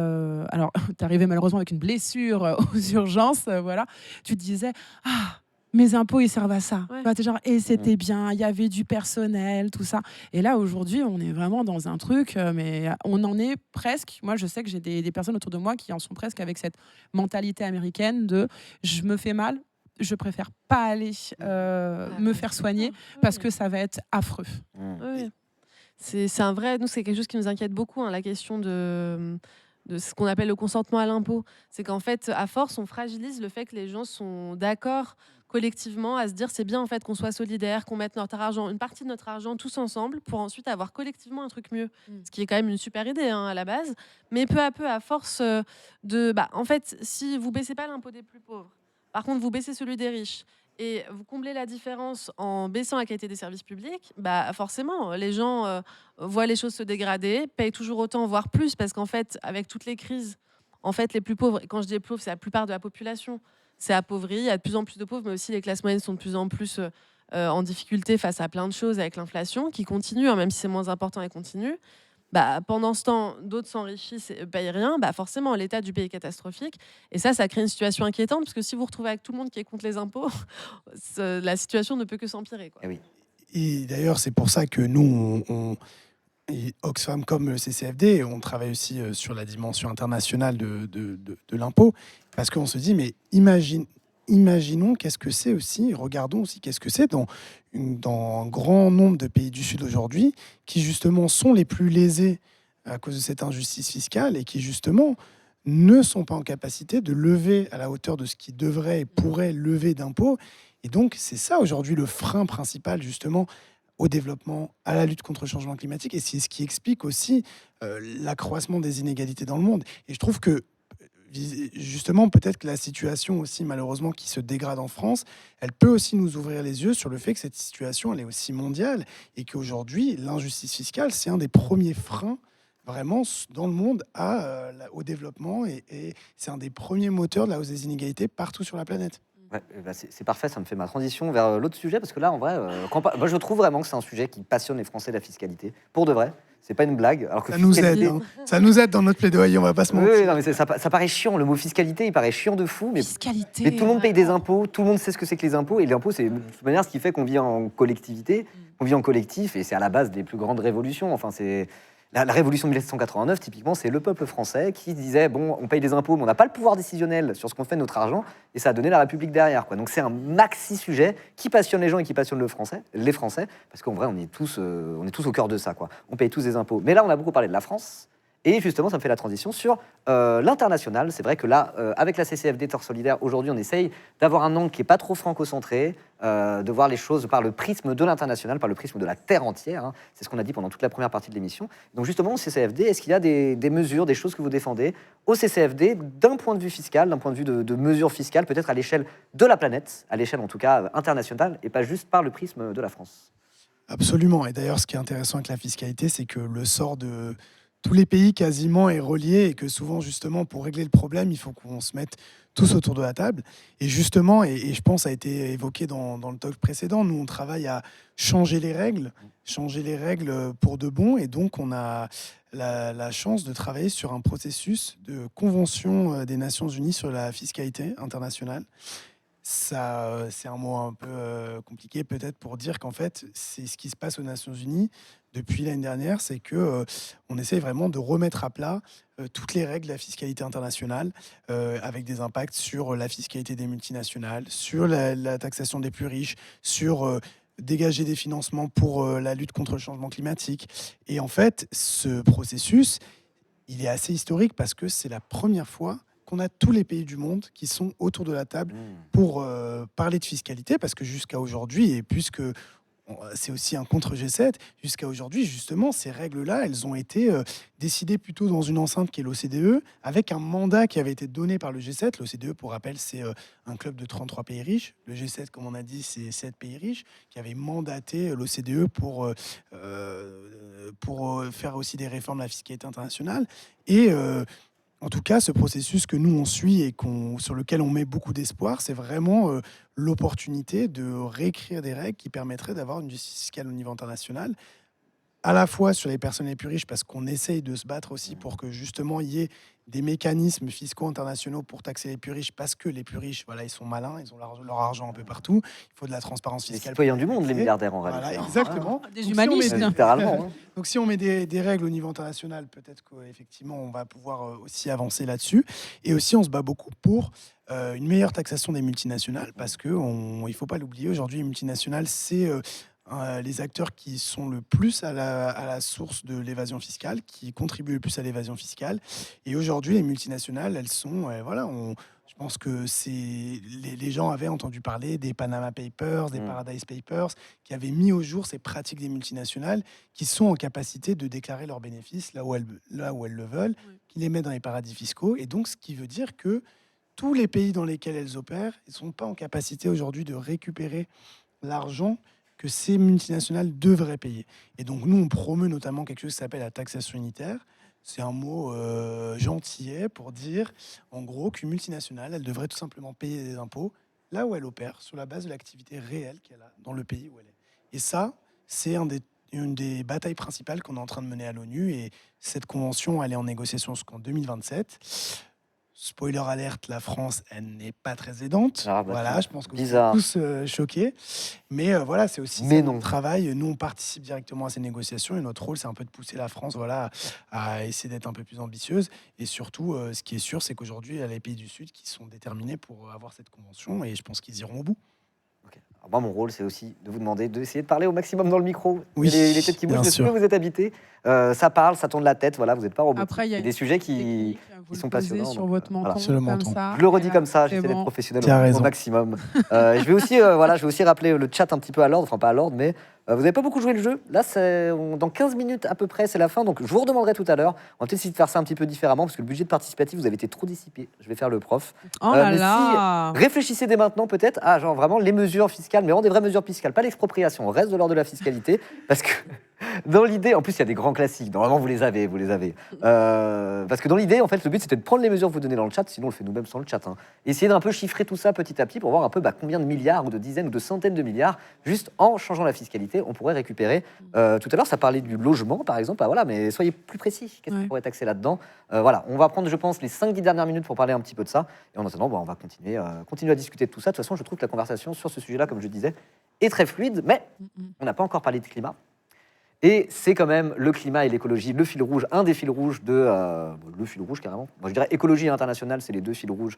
malheureusement avec une blessure aux urgences, voilà, tu te disais mes impôts ils servent à ça. Ouais. Enfin, t'es genre, et c'était bien, il y avait du personnel, tout ça. Et là aujourd'hui, on est vraiment dans un truc, mais on en est presque. Moi, je sais que j'ai des personnes autour de moi qui en sont presque avec cette mentalité américaine de je me fais mal, je préfère pas aller me faire soigner parce que ça va être affreux. Oui. C'est un vrai. Nous, c'est quelque chose qui nous inquiète beaucoup, hein, la question de ce qu'on appelle le consentement à l'impôt. C'est qu'en fait, à force, on fragilise le fait que les gens sont d'accord collectivement à se dire c'est bien en fait qu'on soit solidaire, qu'on mette notre argent, une partie de notre argent tous ensemble pour ensuite avoir collectivement un truc mieux. Ce qui est quand même une super idée hein, à la base. Mais peu à peu, à force en fait, si vous baissez pas l'impôt des plus pauvres, par contre vous baissez celui des riches, et vous comblez la différence en baissant la qualité des services publics, bah forcément, les gens voient les choses se dégrader, payent toujours autant, voire plus, parce qu'en fait, avec toutes les crises, en fait, les plus pauvres, et quand je dis pauvres, c'est la plupart de la population, c'est appauvri, il y a de plus en plus de pauvres, mais aussi les classes moyennes sont de plus en plus en difficulté face à plein de choses avec l'inflation, qui continue, hein, même si c'est moins important, elle continue. Bah, pendant ce temps, d'autres s'enrichissent et payent rien, bah forcément, l'état du pays est catastrophique. Et ça crée une situation inquiétante, parce que si vous vous retrouvez avec tout le monde qui est contre les impôts, la situation ne peut que s'empirer. Quoi. Eh oui. Et d'ailleurs, c'est pour ça que nous, et Oxfam comme le CCFD, on travaille aussi sur la dimension internationale de l'impôt, parce qu'on se dit, mais imaginons qu'est-ce que c'est aussi, regardons aussi qu'est-ce que c'est dans un grand nombre de pays du Sud aujourd'hui, qui justement sont les plus lésés à cause de cette injustice fiscale et qui justement ne sont pas en capacité de lever à la hauteur de ce qu'ils devraient et pourraient lever d'impôts. Et donc, c'est ça aujourd'hui le frein principal justement au développement, à la lutte contre le changement climatique. Et c'est ce qui explique aussi l'accroissement des inégalités dans le monde. Et je trouve que justement, peut-être que la situation aussi, malheureusement, qui se dégrade en France, elle peut aussi nous ouvrir les yeux sur le fait que cette situation, elle est aussi mondiale et qu'aujourd'hui, l'injustice fiscale, c'est un des premiers freins vraiment dans le monde au développement et c'est un des premiers moteurs de la hausse des inégalités partout sur la planète. Ouais, c'est parfait, ça me fait ma transition vers l'autre sujet, parce que là, en vrai, moi, je trouve vraiment que c'est un sujet qui passionne les Français, la fiscalité. Pour de vrai, c'est pas une blague. Alors que Ça nous aide, fiscalité- ça nous aide dans notre plaidoyer, on va pas se mentir. Oui, non, mais ça paraît chiant. Le mot fiscalité, il paraît chiant de fou, mais Fiscalité. tout le monde paye des impôts, tout le monde sait ce que c'est que les impôts, et l'impôt, c'est de toute manière ce qui fait qu'on vit en collectivité, on vit en collectif, et c'est à la base des plus grandes révolutions. Enfin, c'est la révolution de 1789, typiquement, c'est le peuple français qui disait bon, on paye des impôts, mais on n'a pas le pouvoir décisionnel sur ce qu'on fait de notre argent, et ça a donné la République derrière, quoi. Donc c'est un maxi sujet qui passionne les gens et qui passionne les Français, parce qu'en vrai, on est tous au cœur de ça, quoi. On paye tous des impôts. Mais là, on a beaucoup parlé de la France. Et justement, ça me fait la transition sur l'international. C'est vrai que là, avec la CCFD Tort Solidaire, aujourd'hui, on essaye d'avoir un angle qui n'est pas trop franco-centré, de voir les choses par le prisme de l'international, par le prisme de la terre entière. Hein. C'est ce qu'on a dit pendant toute la première partie de l'émission. Donc justement, au CCFD, est-ce qu'il y a des mesures, des choses que vous défendez au CCFD d'un point de vue fiscal, d'un point de vue de mesures fiscales, peut-être à l'échelle de la planète, à l'échelle en tout cas internationale, et pas juste par le prisme de la France? Absolument. Et d'ailleurs, ce qui est intéressant avec la fiscalité, c'est que le sort de tous les pays quasiment est relié et que souvent, justement, pour régler le problème, il faut qu'on se mette tous autour de la table. Et justement, et je pense, ça a été évoqué dans le talk précédent, nous, on travaille à changer les règles pour de bon. Et donc, on a la chance de travailler sur un processus de convention des Nations Unies sur la fiscalité internationale. Ça, c'est un mot un peu compliqué peut-être pour dire qu'en fait, c'est ce qui se passe aux Nations Unies depuis l'année dernière, c'est que on essaye vraiment de remettre à plat toutes les règles de la fiscalité internationale, avec des impacts sur la fiscalité des multinationales, sur la taxation des plus riches, sur dégager des financements pour la lutte contre le changement climatique. Et en fait, ce processus, il est assez historique parce que c'est la première fois qu'on a tous les pays du monde qui sont autour de la table pour parler de fiscalité, parce que jusqu'à aujourd'hui, et puisque c'est aussi un contre G7, jusqu'à aujourd'hui, justement, ces règles-là, elles ont été décidées plutôt dans une enceinte qui est l'OCDE, avec un mandat qui avait été donné par le G7. L'OCDE, pour rappel, c'est un club de 33 pays riches. Le G7, comme on a dit, c'est 7 pays riches qui avaient mandaté l'OCDE pour faire aussi des réformes de la fiscalité internationale. Et en tout cas, ce processus que nous, on suit et sur lequel on met beaucoup d'espoir, c'est vraiment l'opportunité de réécrire des règles qui permettraient d'avoir une justice fiscale au niveau international, à la fois sur les personnes les plus riches, parce qu'on essaye de se battre aussi pour que justement il y ait des mécanismes fiscaux internationaux pour taxer les plus riches, parce que les plus riches, voilà, ils sont malins, ils ont leur argent un peu partout. Il faut de la transparence Les fiscale. citoyens du monde, les milliardaires, en réalité. Voilà, exactement. Des Donc, humanistes. Littéralement. Hein. donc si on met des règles au niveau international, peut-être qu'effectivement on va pouvoir aussi avancer là-dessus. Et aussi on se bat beaucoup pour une meilleure taxation des multinationales, parce que il ne faut pas l'oublier, aujourd'hui les multinationales, c'est les acteurs qui sont le plus à la source de l'évasion fiscale, qui contribuent le plus à l'évasion fiscale. Et aujourd'hui, les multinationales, elles sont, je pense que les gens avaient entendu parler des Panama Papers, des Paradise Papers, qui avaient mis au jour ces pratiques des multinationales qui sont en capacité de déclarer leurs bénéfices là où elles le veulent, qui les mettent dans les paradis fiscaux. Et donc, ce qui veut dire que tous les pays dans lesquels elles opèrent, ils ne sont pas en capacité aujourd'hui de récupérer l'argent que ces multinationales devraient payer. Et donc, nous, on promeut notamment quelque chose qui s'appelle la taxation unitaire. C'est un mot gentillet pour dire, en gros, qu'une multinationale, elle devrait tout simplement payer des impôts là où elle opère, sur la base de l'activité réelle qu'elle a dans le pays où elle est. Et ça, c'est une des batailles principales qu'on est en train de mener à l'ONU. Et cette convention, elle est en négociation jusqu'en 2027. Spoiler alerte, la France, elle n'est pas très aidante. Voilà, je pense que vous êtes tous choqués. Mais voilà, c'est aussi notre travail. Nous, on participe directement à ces négociations et notre rôle, c'est un peu de pousser la France, voilà, à essayer d'être un peu plus ambitieuse. Et surtout, ce qui est sûr, c'est qu'aujourd'hui, il y a les pays du Sud qui sont déterminés pour avoir cette convention et je pense qu'ils iront au bout. Okay. Alors moi, mon rôle, c'est aussi de vous demander d'essayer de parler au maximum dans le micro. Oui, les têtes qui bougent, est-ce que vous êtes habité ça parle, ça tourne la tête, voilà, vous n'êtes pas robot. Après, il y a des sujets qui... Vous sont le posez passionnants. sur donc, votre menton, voilà. Sur le comme menton. ça. Je le redis Et là, comme ça, c'est j'essaie d'être bon. professionnel Tu as au raison. maximum. Je vais aussi rappeler le chat un petit peu à l'ordre, enfin pas à l'ordre, mais vous n'avez pas beaucoup joué le jeu. Là, dans 15 minutes à peu près, c'est la fin, donc je vous redemanderai tout à l'heure. On va peut-être essayer de faire ça un petit peu différemment, parce que le budget de participatif, vous avez été trop dissipé. Je vais faire le prof. Oh là mais là. Réfléchissez dès maintenant peut-être à genre vraiment les mesures fiscales, mais vraiment des vraies mesures fiscales, pas l'expropriation, on reste de l'ordre de la fiscalité, parce que dans l'idée, en plus il y a des grands classiques, normalement vous les avez. Parce que dans l'idée, en fait, le but c'était de prendre les mesures que vous donnez dans le chat, sinon on le fait nous-mêmes sans le chat. Essayer d'un peu chiffrer tout ça petit à petit pour voir un peu combien de milliards ou de dizaines ou de centaines de milliards, juste en changeant la fiscalité, on pourrait récupérer. Tout à l'heure, ça parlait du logement par exemple, voilà, mais soyez plus précis, qu'est-ce qu'on pourrait taxer là-dedans? Voilà, on va prendre, je pense, les 5-10 dernières minutes pour parler un petit peu de ça, et en attendant, on va continuer à discuter de tout ça. De toute façon, je trouve que la conversation sur ce sujet-là, comme je disais, est très fluide, mais on n'a pas encore parlé de climat. Et c'est quand même le climat et l'écologie, le fil rouge, un des fils rouges le fil rouge carrément. Moi, je dirais écologie et internationale, c'est les deux fils rouges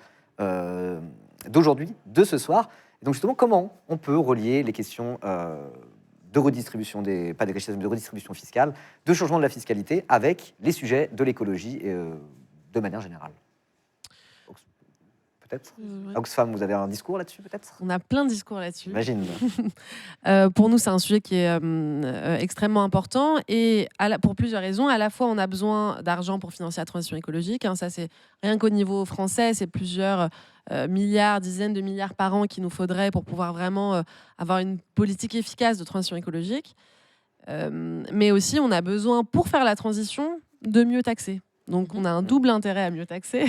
d'aujourd'hui, de ce soir. Et donc justement, comment on peut relier les questions de redistribution pas des richesses, mais de redistribution fiscale, de changement de la fiscalité avec les sujets de l'écologie de manière générale. Peut-être. Oxfam, vous avez un discours là-dessus, peut-être? On a plein de discours là-dessus. J'imagine. Pour nous, c'est un sujet qui est extrêmement important et pour plusieurs raisons. À la fois, on a besoin d'argent pour financer la transition écologique. Ça, c'est rien qu'au niveau français, c'est plusieurs milliards, dizaines de milliards par an qu'il nous faudrait pour pouvoir vraiment avoir une politique efficace de transition écologique. Mais aussi, on a besoin, pour faire la transition, de mieux taxer. Donc, on a un double intérêt à mieux taxer.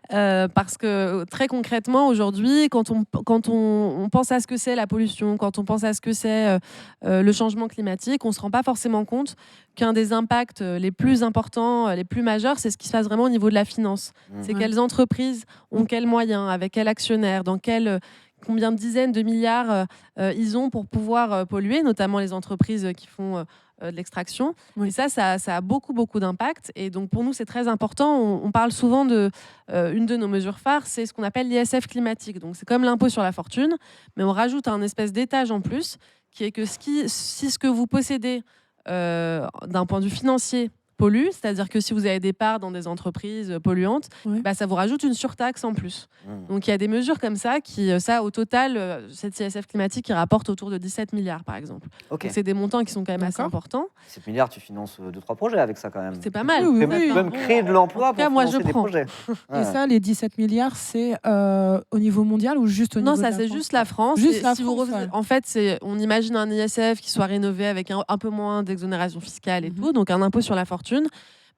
Parce que, très concrètement, aujourd'hui, quand on pense à ce que c'est la pollution, quand on pense à ce que c'est le changement climatique, on ne se rend pas forcément compte qu'un des impacts les plus importants, les plus majeurs, c'est ce qui se passe vraiment au niveau de la finance. C'est quelles entreprises ont quels moyens, avec quels actionnaires, combien de dizaines de milliards ils ont pour pouvoir polluer, notamment les entreprises qui font de l'extraction. Et ça a beaucoup, beaucoup d'impact. Et donc, pour nous, c'est très important. On parle souvent une de nos mesures phares, c'est ce qu'on appelle l'ISF climatique. Donc, c'est comme l'impôt sur la fortune, mais on rajoute un espèce d'étage en plus, qui est que si ce que vous possédez d'un point de vue financier pollue, c'est-à-dire que si vous avez des parts dans des entreprises polluantes, ça vous rajoute une surtaxe en plus. Donc il y a des mesures comme ça qui, au total, cette ISF climatique qui rapporte autour de 17 milliards par exemple. Donc c'est des montants qui sont quand même assez importants. 17 milliards, tu finances 2-3 projets avec ça quand même. C'est pas mal. Tu peux même créer de l'emploi pour financer des projets. Et ça, les 17 milliards, c'est au niveau mondial ou juste au niveau de la France? Non, ça c'est juste la France. Juste la si France, En fait, on imagine un ISF qui soit rénové avec un peu moins d'exonération fiscale et tout, donc un impôt sur la fortune,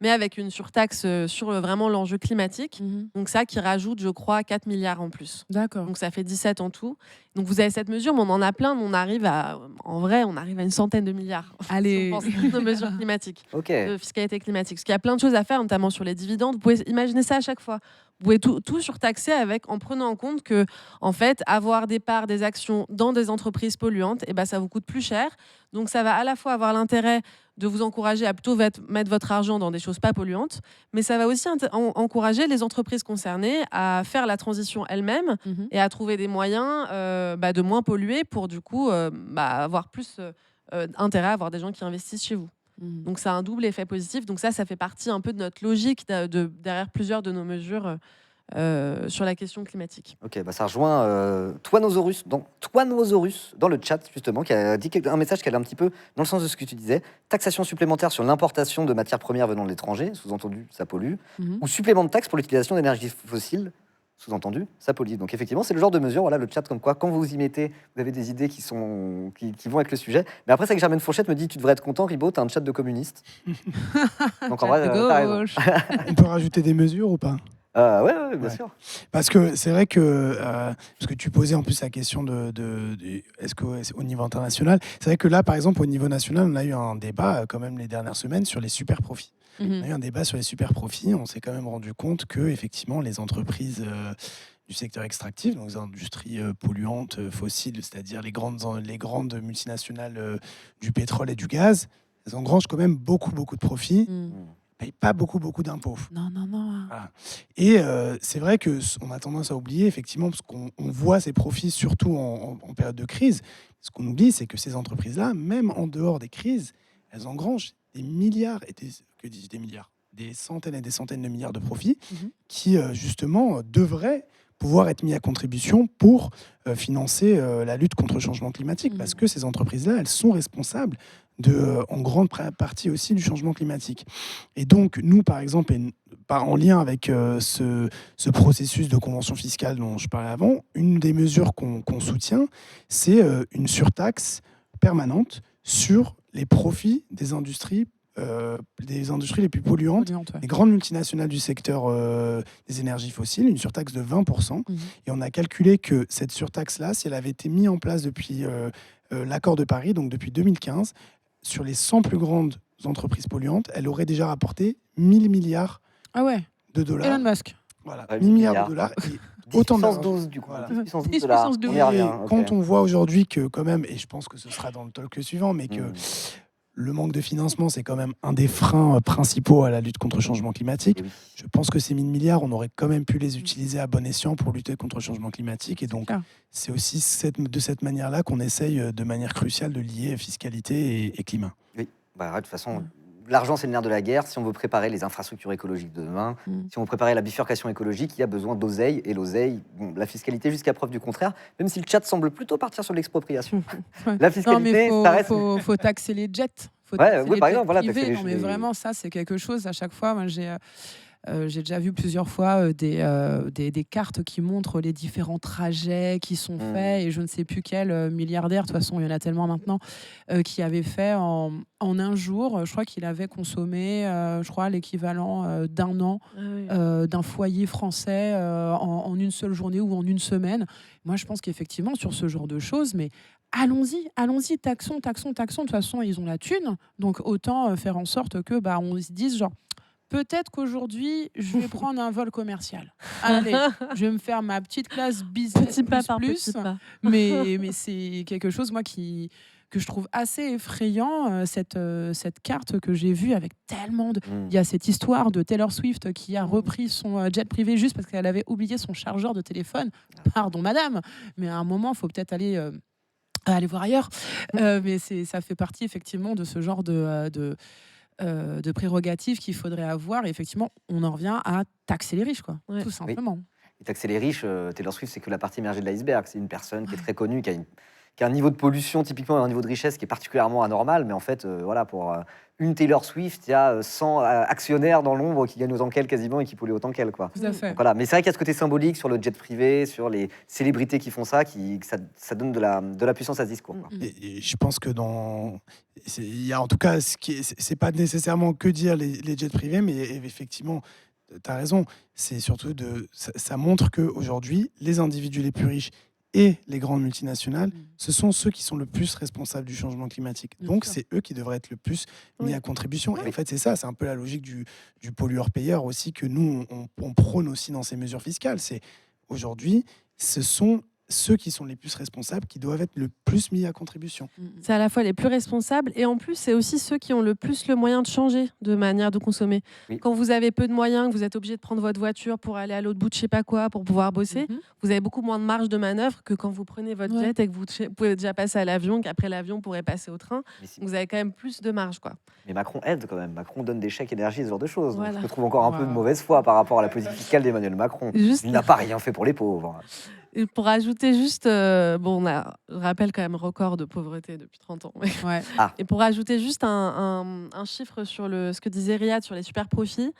mais avec une surtaxe sur vraiment l'enjeu climatique. Donc ça qui rajoute, je crois, 4 milliards en plus. D'accord. Donc ça fait 17 en tout. Donc vous avez cette mesure, mais on en a plein. On arrive à une centaine de milliards. Allez. Si on pense aux mesures climatiques, de fiscalité climatique. Parce qu'il y a plein de choses à faire, notamment sur les dividendes. Vous pouvez imaginer ça à chaque fois. Vous pouvez tout surtaxer en prenant en compte que, en fait, avoir des parts, des actions dans des entreprises polluantes, ça vous coûte plus cher. Donc, ça va à la fois avoir l'intérêt de vous encourager à plutôt mettre votre argent dans des choses pas polluantes, mais ça va aussi encourager les entreprises concernées à faire la transition elles-mêmes et à trouver des moyens de moins polluer pour, du coup, avoir plus intérêt à avoir des gens qui investissent chez vous. Donc, ça a un double effet positif. Donc, ça fait partie un peu de notre logique derrière plusieurs de nos mesures sur la question climatique. Ok, ça rejoint Toinosaurus dans le chat, justement, qui a dit un message qui allait un petit peu dans le sens de ce que tu disais. Taxation supplémentaire sur l'importation de matières premières venant de l'étranger, sous-entendu, ça pollue. Ou supplément de taxe pour l'utilisation d'énergie fossile, sous-entendu, ça pollue. Donc effectivement, c'est le genre de mesure, le chat comme quoi, quand vous y mettez, vous avez des idées qui vont avec le sujet. Mais après, c'est que Germaine Fourchette me dit, tu devrais être content, Ribot, t'as un chat de communiste. Donc en vrai, t'as raison. On peut rajouter des mesures ou pas? Ouais, bien sûr. Parce que c'est vrai que, parce que tu posais en plus la question est-ce qu'au niveau international, c'est vrai que là, par exemple, au niveau national, on a eu un débat quand même les dernières semaines sur les super profits. On a eu un débat sur les super profits. On s'est quand même rendu compte que effectivement, les entreprises du secteur extractif, donc les industries polluantes, fossiles, c'est-à-dire les grandes multinationales du pétrole et du gaz, elles engrangent quand même beaucoup de profits. Payent pas beaucoup d'impôts. Non. Voilà. Et c'est vrai qu'on a tendance à oublier, effectivement, parce qu'on voit ces profits surtout en période de crise. Ce qu'on oublie, c'est que ces entreprises-là, même en dehors des crises, elles engrangent des milliards, des milliards, des centaines et des centaines de milliards de profits qui, justement, devraient pouvoir être mis à contribution pour financer la lutte contre le changement climatique. Parce que ces entreprises-là, elles sont responsables en grande partie aussi du changement climatique. Et donc, nous, par exemple, en lien avec ce processus de convention fiscale dont je parlais avant, une des mesures qu'on soutient, c'est une surtaxe permanente sur les profits des industries les plus polluantes, les grandes multinationales du secteur des énergies fossiles, une surtaxe de 20%. Et on a calculé que cette surtaxe-là, si elle avait été mise en place depuis l'accord de Paris, donc depuis 2015, sur les 100 plus grandes entreprises polluantes, elle aurait déjà rapporté 1000 milliards de dollars. Elon Musk. Voilà, 1000 milliards de dollars. Et autant de 12 du coup. Voilà. 10 dollars. On y revient. Quand on voit aujourd'hui que quand même, et je pense que ce sera dans le talk suivant, mais que le manque de financement, c'est quand même un des freins principaux à la lutte contre le changement climatique. Je pense que ces 1000 milliards, on aurait quand même pu les utiliser à bon escient pour lutter contre le changement climatique. Et donc, c'est aussi de cette manière-là qu'on essaye de manière cruciale de lier fiscalité et climat. Oui, de toute façon, l'argent, c'est le nerf de la guerre. Si on veut préparer les infrastructures écologiques de demain, si on veut préparer la bifurcation écologique, il y a besoin d'oseille. Et l'oseille, la fiscalité, jusqu'à preuve du contraire, même si le chat semble plutôt partir sur l'expropriation. La fiscalité, ça reste... faut taxer les jets. Par exemple, voilà. Non, mais vraiment, ça, c'est quelque chose. À chaque fois, moi, j'ai déjà vu plusieurs fois des cartes qui montrent les différents trajets qui sont faits, et je ne sais plus quel milliardaire, de toute façon il y en a tellement maintenant, qui avait fait en un jour, je crois qu'il avait consommé l'équivalent d'un an d'un foyer français en une seule journée ou en une semaine. Moi je pense qu'effectivement sur ce genre de choses, mais allons-y, taxons. De toute façon, ils ont la thune, donc autant faire en sorte que on se dise genre, peut-être qu'aujourd'hui, je vais prendre un vol commercial. Allez, je vais me faire ma petite classe business Petit pas par plus. petit pas. Mais c'est quelque chose, moi, que je trouve assez effrayant, cette carte que j'ai vue avec tellement de... Il y a cette histoire de Taylor Swift qui a repris son jet privé juste parce qu'elle avait oublié son chargeur de téléphone. Pardon, madame, mais à un moment, il faut peut-être aller voir ailleurs. Mais ça fait partie, effectivement, de ce genre de prérogatives qu'il faudrait avoir. Et effectivement, on en revient à taxer les riches, tout simplement. Et taxer les riches, Taylor Swift, c'est que la partie émergée de l'iceberg. C'est une personne qui est très connue, qui a un niveau de pollution, typiquement, et un niveau de richesse qui est particulièrement anormal. Mais en fait, pour une Taylor Swift, il y a 100 actionnaires dans l'ombre qui gagnent autant qu'elle quasiment et qui polluent autant qu'elle. Tout à fait. Donc, mais c'est vrai qu'il y a ce côté symbolique sur le jet privé, sur les célébrités qui font ça, ça donne de la puissance à ce discours. Et je pense que il y a en tout cas, c'est pas nécessairement que dire les jets privés, mais effectivement, tu as raison. C'est surtout ça montre qu'aujourd'hui, les individus les plus riches et les grandes multinationales, ce sont ceux qui sont le plus responsables du changement climatique. Donc, c'est eux qui devraient être le plus mis à contribution. Et en fait, c'est un peu la logique du pollueur-payeur aussi que nous, on prône aussi dans ces mesures fiscales. C'est aujourd'hui, ce sont ceux qui sont les plus responsables qui doivent être le plus mis à contribution. C'est à la fois les plus responsables et en plus, c'est aussi ceux qui ont le plus le moyen de changer de manière de consommer. Quand vous avez peu de moyens, que vous êtes obligé de prendre votre voiture pour aller à l'autre bout de je sais pas quoi pour pouvoir bosser, vous avez beaucoup moins de marge de manœuvre que quand vous prenez votre jet et que vous pouvez déjà passer à l'avion, qu'après l'avion pourrait passer au train. Vous avez quand même plus de marge. Mais Macron aide quand même. Macron donne des chèques énergie, ce genre de choses. Voilà. Donc, je trouve encore un peu de mauvaise foi par rapport à la politique fiscale d'Emmanuel Macron. Il n'a pas rien fait pour les pauvres. Et pour ajouter juste, on a, je rappelle quand même record de pauvreté depuis 30 ans. Et pour ajouter juste un chiffre sur ce que disait Riyad sur les super profits,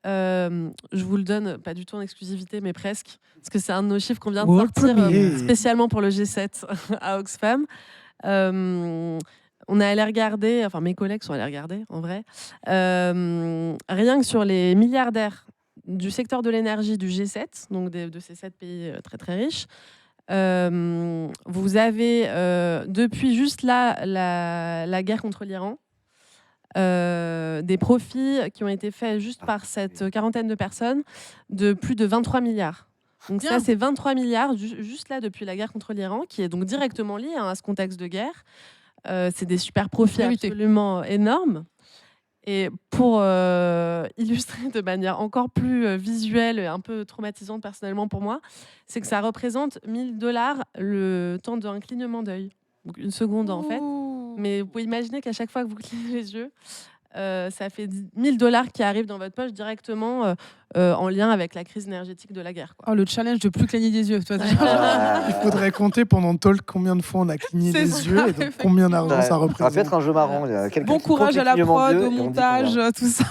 je vous le donne, pas du tout en exclusivité, mais presque, parce que c'est un de nos chiffres qu'on vient de sortir spécialement pour le G7 à Oxfam. On est allé regarder, enfin mes collègues sont allés regarder en vrai, rien que sur les milliardaires du secteur de l'énergie du G7, donc de ces 7 pays très très riches, vous avez depuis juste là la guerre contre l'Iran, des profits qui ont été faits juste par cette quarantaine de personnes de plus de 23 milliards. Donc ça, c'est 23 milliards juste là depuis la guerre contre l'Iran, qui est donc directement lié à ce contexte de guerre. C'est des super profits absolument énormes. Et pour illustrer de manière encore plus visuelle et un peu traumatisante personnellement pour moi, c'est que ça représente $1000 le temps d'un clignement d'œil. Donc une seconde en fait. Mais vous pouvez imaginer qu'à chaque fois que vous clignez les yeux, ça fait 1 000 $ qui arrivent dans votre poche directement en lien avec la crise énergétique de la guerre. Quoi. Oh, le challenge de plus cligner des yeux. Toi, Il faudrait compter pendant le talk combien de fois on a cligné C'est des ça, yeux et donc combien d'argent ça Ça va représente. peut-être un jeu marrant. Il y a quelqu'un bon qui compte courage les à la clignements prod, d'yeux au et on dit montage, combien. tout ça.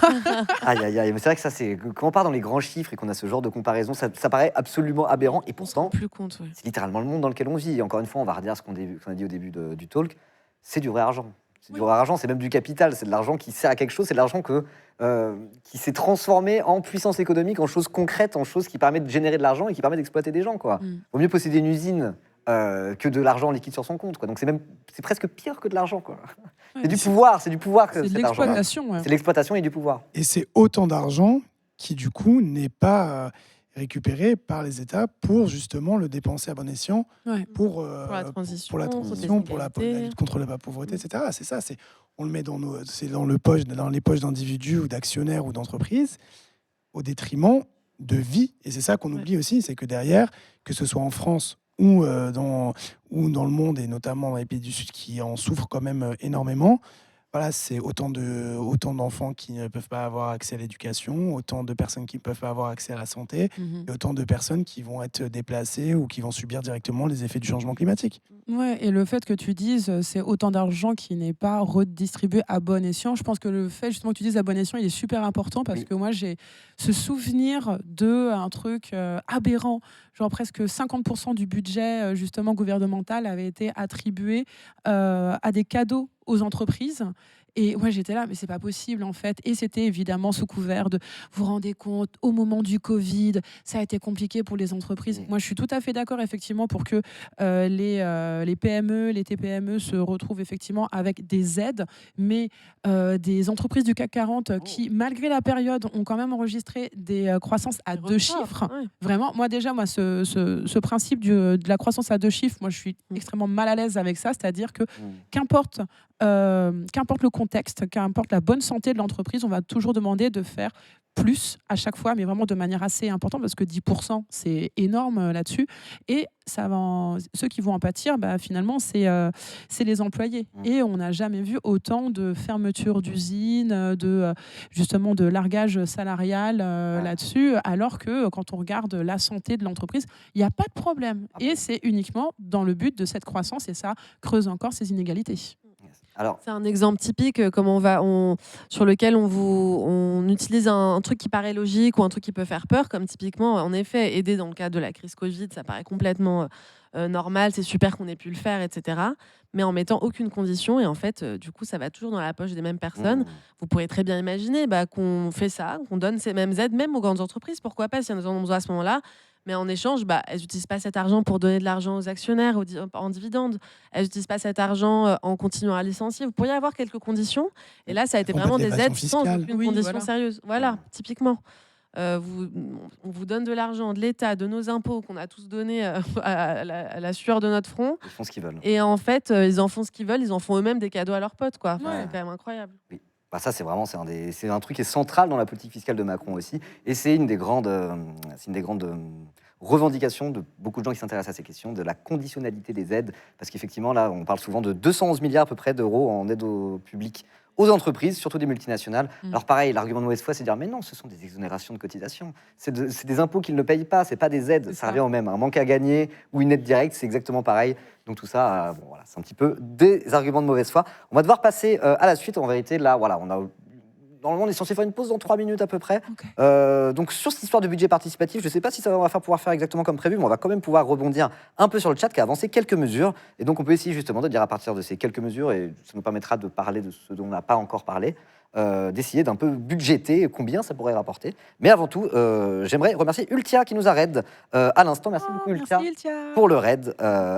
Aïe, aïe, aïe. Mais c'est vrai que ça, quand on part dans les grands chiffres et qu'on a ce genre de comparaison, ça paraît absolument aberrant. Et On se rend pourtant, plus compte. Ouais. c'est littéralement le monde dans lequel on vit. Et encore une fois, on va redire ce qu'on a dit au début du talk. C'est du vrai argent. C'est du vrai argent, c'est même du capital. C'est de l'argent qui sert à quelque chose. C'est de l'argent qui s'est transformé en puissance économique, en choses concrètes, en choses qui permettent de générer de l'argent et qui permettent d'exploiter des gens. Quoi. Vaut mieux posséder une usine que de l'argent liquide sur son compte. Quoi. Donc c'est presque pire que de l'argent. Quoi. Ouais, c'est du pouvoir. C'est du pouvoir que C'est de cet argent-là. l'exploitation. Ouais. C'est l'exploitation et du pouvoir. Et c'est autant d'argent qui, du coup, n'est pas récupéré par les États pour justement le dépenser à bon escient Ouais. pour la transition, pour la contre les transition, pour la inégalités. lutte contre la pauvreté, etc. C'est ça, on le met dans les poches d'individus ou d'actionnaires ou d'entreprises au détriment de vie. Et c'est ça qu'on oublie aussi, c'est que derrière, que ce soit en France ou dans le monde, et notamment dans les pays du Sud qui en souffrent quand même énormément, voilà, c'est autant d'enfants qui ne peuvent pas avoir accès à l'éducation, autant de personnes qui ne peuvent pas avoir accès à la santé, et autant de personnes qui vont être déplacées ou qui vont subir directement les effets du changement climatique. Ouais, et le fait que tu dises c'est autant d'argent qui n'est pas redistribué à bon escient, je pense que le fait justement que tu dises à bon escient, il est super important parce que moi j'ai ce souvenir de un truc aberrant, genre presque 50% du budget justement gouvernemental avait été attribué à des cadeaux aux entreprises. Et moi, j'étais là, mais c'est pas possible en fait. Et c'était évidemment sous couvert de, vous vous rendez compte, au moment du Covid, ça a été compliqué pour les entreprises. Moi, je suis tout à fait d'accord effectivement pour que les PME, les TPME se retrouvent effectivement avec des aides, mais des entreprises du CAC 40 qui, malgré la période, ont quand même enregistré des croissances à 2 chiffres. Ouais. Vraiment, moi déjà, ce principe de la croissance à 2 chiffres, moi, je suis extrêmement mal à l'aise avec ça. C'est-à-dire que qu'importe le contexte, qu'importe la bonne santé de l'entreprise, on va toujours demander de faire plus à chaque fois, mais vraiment de manière assez importante, parce que 10%, c'est énorme là-dessus. Et ceux qui vont en pâtir, finalement, c'est les employés. Et on n'a jamais vu autant de fermetures d'usines, justement de largage salarial là-dessus, alors que quand on regarde la santé de l'entreprise, il n'y a pas de problème. Et c'est uniquement dans le but de cette croissance, et ça creuse encore ces inégalités. Alors, c'est un exemple typique sur lequel on utilise un truc qui paraît logique ou un truc qui peut faire peur, comme typiquement, en effet, aider dans le cadre de la crise Covid, ça paraît complètement normal, c'est super qu'on ait pu le faire, etc. Mais en mettant aucune condition, et en fait, du coup, ça va toujours dans la poche des mêmes personnes. Vous pourrez très bien imaginer qu'on fait ça, qu'on donne ces mêmes aides, même aux grandes entreprises, pourquoi pas, si elles en ont besoin à ce moment-là. Mais en échange, elles n'utilisent pas cet argent pour donner de l'argent aux actionnaires en dividendes. Elles n'utilisent pas cet argent en continuant à licencier. Vous pourriez avoir quelques conditions. Et là, ça a été vraiment des aides sans aucune condition sérieuse. Voilà, typiquement. On vous donne de l'argent de l'État, de nos impôts qu'on a tous donnés à la sueur de notre front. Ils font ce qu'ils veulent. Et en fait, ils en font ce qu'ils veulent. Ils en font eux-mêmes des cadeaux à leurs potes. Quoi. Enfin, c'est quand même incroyable. Oui. Ça, c'est vraiment c'est un truc qui est central dans la politique fiscale de Macron aussi. Et c'est une des grandes revendications de beaucoup de gens qui s'intéressent à ces questions, de la conditionnalité des aides. Parce qu'effectivement, là, on parle souvent de 211 milliards à peu près d'euros en aide au public aux entreprises, surtout des multinationales. Alors pareil, l'argument de mauvaise foi, c'est de dire mais non, ce sont des exonérations de cotisations. C'est des impôts qu'ils ne payent pas, c'est pas des aides. Ça revient au même. Un manque à gagner ou une aide directe, c'est exactement pareil. Donc tout ça, voilà, c'est un petit peu des arguments de mauvaise foi. On va devoir passer à la suite. En vérité, là, voilà, normalement, on est censé faire une pause dans 3 minutes à peu près. Okay. Donc, sur cette histoire de budget participatif, je ne sais pas si ça va pouvoir faire exactement comme prévu, mais on va quand même pouvoir rebondir un peu sur le chat qui a avancé quelques mesures. Et donc, on peut essayer justement de dire à partir de ces quelques mesures, et ça nous permettra de parler de ce dont on n'a pas encore parlé, d'essayer d'un peu budgéter combien ça pourrait rapporter. Mais avant tout, j'aimerais remercier Ultia qui nous a raid à l'instant. Merci beaucoup Ultia pour le raid.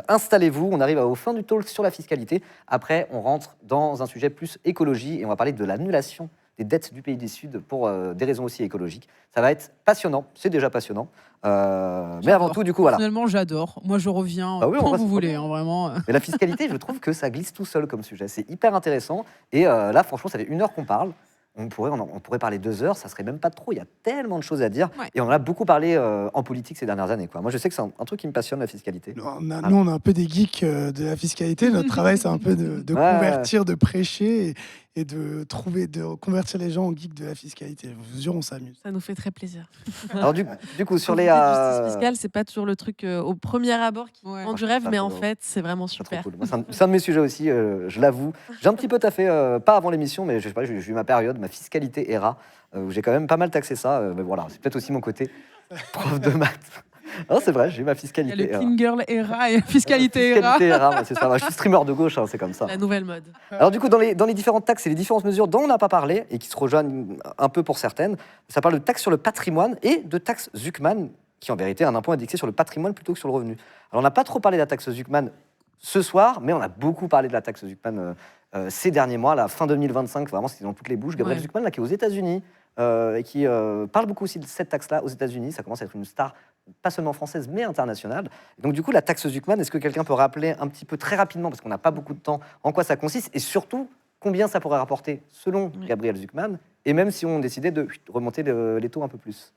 Installez-vous, on arrive au fin du talk sur la fiscalité. Après, on rentre dans un sujet plus écologie et on va parler de l'annulation des dettes du pays du Sud pour des raisons aussi écologiques. Ça va être passionnant, c'est déjà passionnant. Mais avant tout, du coup, voilà. Personnellement, j'adore. Moi, je reviens quand vous voulez, vraiment. Mais la fiscalité, je trouve que ça glisse tout seul comme sujet. C'est hyper intéressant. Et là, franchement, ça fait 1 heure qu'on parle. On pourrait parler 2 heures, ça serait même pas trop. Il y a tellement de choses à dire. Ouais. Et on en a beaucoup parlé en politique ces dernières années. Moi, je sais que c'est un truc qui me passionne, la fiscalité. Nous, on est un peu des geeks de la fiscalité. Notre travail, c'est un peu de convertir, de prêcher. de convertir les gens en geeks de la fiscalité. Je vous jure, on s'amuse. Ça nous fait très plaisir. Alors du coup, sur les... justice fiscale, c'est pas toujours le truc au premier abord qui Ouais. rend du je rêve, trouve mais ça en trop fait, c'est vraiment c'est trop super. cool. Moi, c'est un de mes sujets aussi, je l'avoue. J'ai un petit peu taffé, pas avant l'émission, mais je sais pas, j'ai eu ma période, ma fiscalité ERA, où j'ai quand même pas mal taxé ça. Mais voilà, c'est peut-être aussi mon côté prof de maths. Non, c'est vrai, j'ai eu ma Il y a fiscalité le ERA. Clean Girl era et la fiscalité era. Fiscalité ERA, ouais, c'est ça. Je suis streamer de gauche, hein, c'est comme ça. La nouvelle mode. Alors du coup, dans les différentes taxes et les différentes mesures dont on n'a pas parlé, et qui se rejoignent un peu pour certaines, ça parle de taxes sur le patrimoine et de taxes Zuckman, qui en vérité est un impôt indexé sur le patrimoine plutôt que sur le revenu. Alors on n'a pas trop parlé de la taxe Zuckman ce soir, mais on a beaucoup parlé de la taxe Zuckman ces derniers mois, la fin 2025, vraiment c'était dans toutes les bouches. Gabriel Ouais. Zuckman, là, qui est aux États-Unis, et qui parle beaucoup aussi de cette taxe-là aux États-Unis. Ça commence à être une star, pas seulement française, mais internationale. Et donc du coup, la taxe Zuckman, est-ce que quelqu'un peut rappeler un petit peu très rapidement, parce qu'on n'a pas beaucoup de temps, en quoi ça consiste, et surtout, combien ça pourrait rapporter selon Oui. Gabriel Zuckman, et même si on décidait de remonter les taux un peu plus.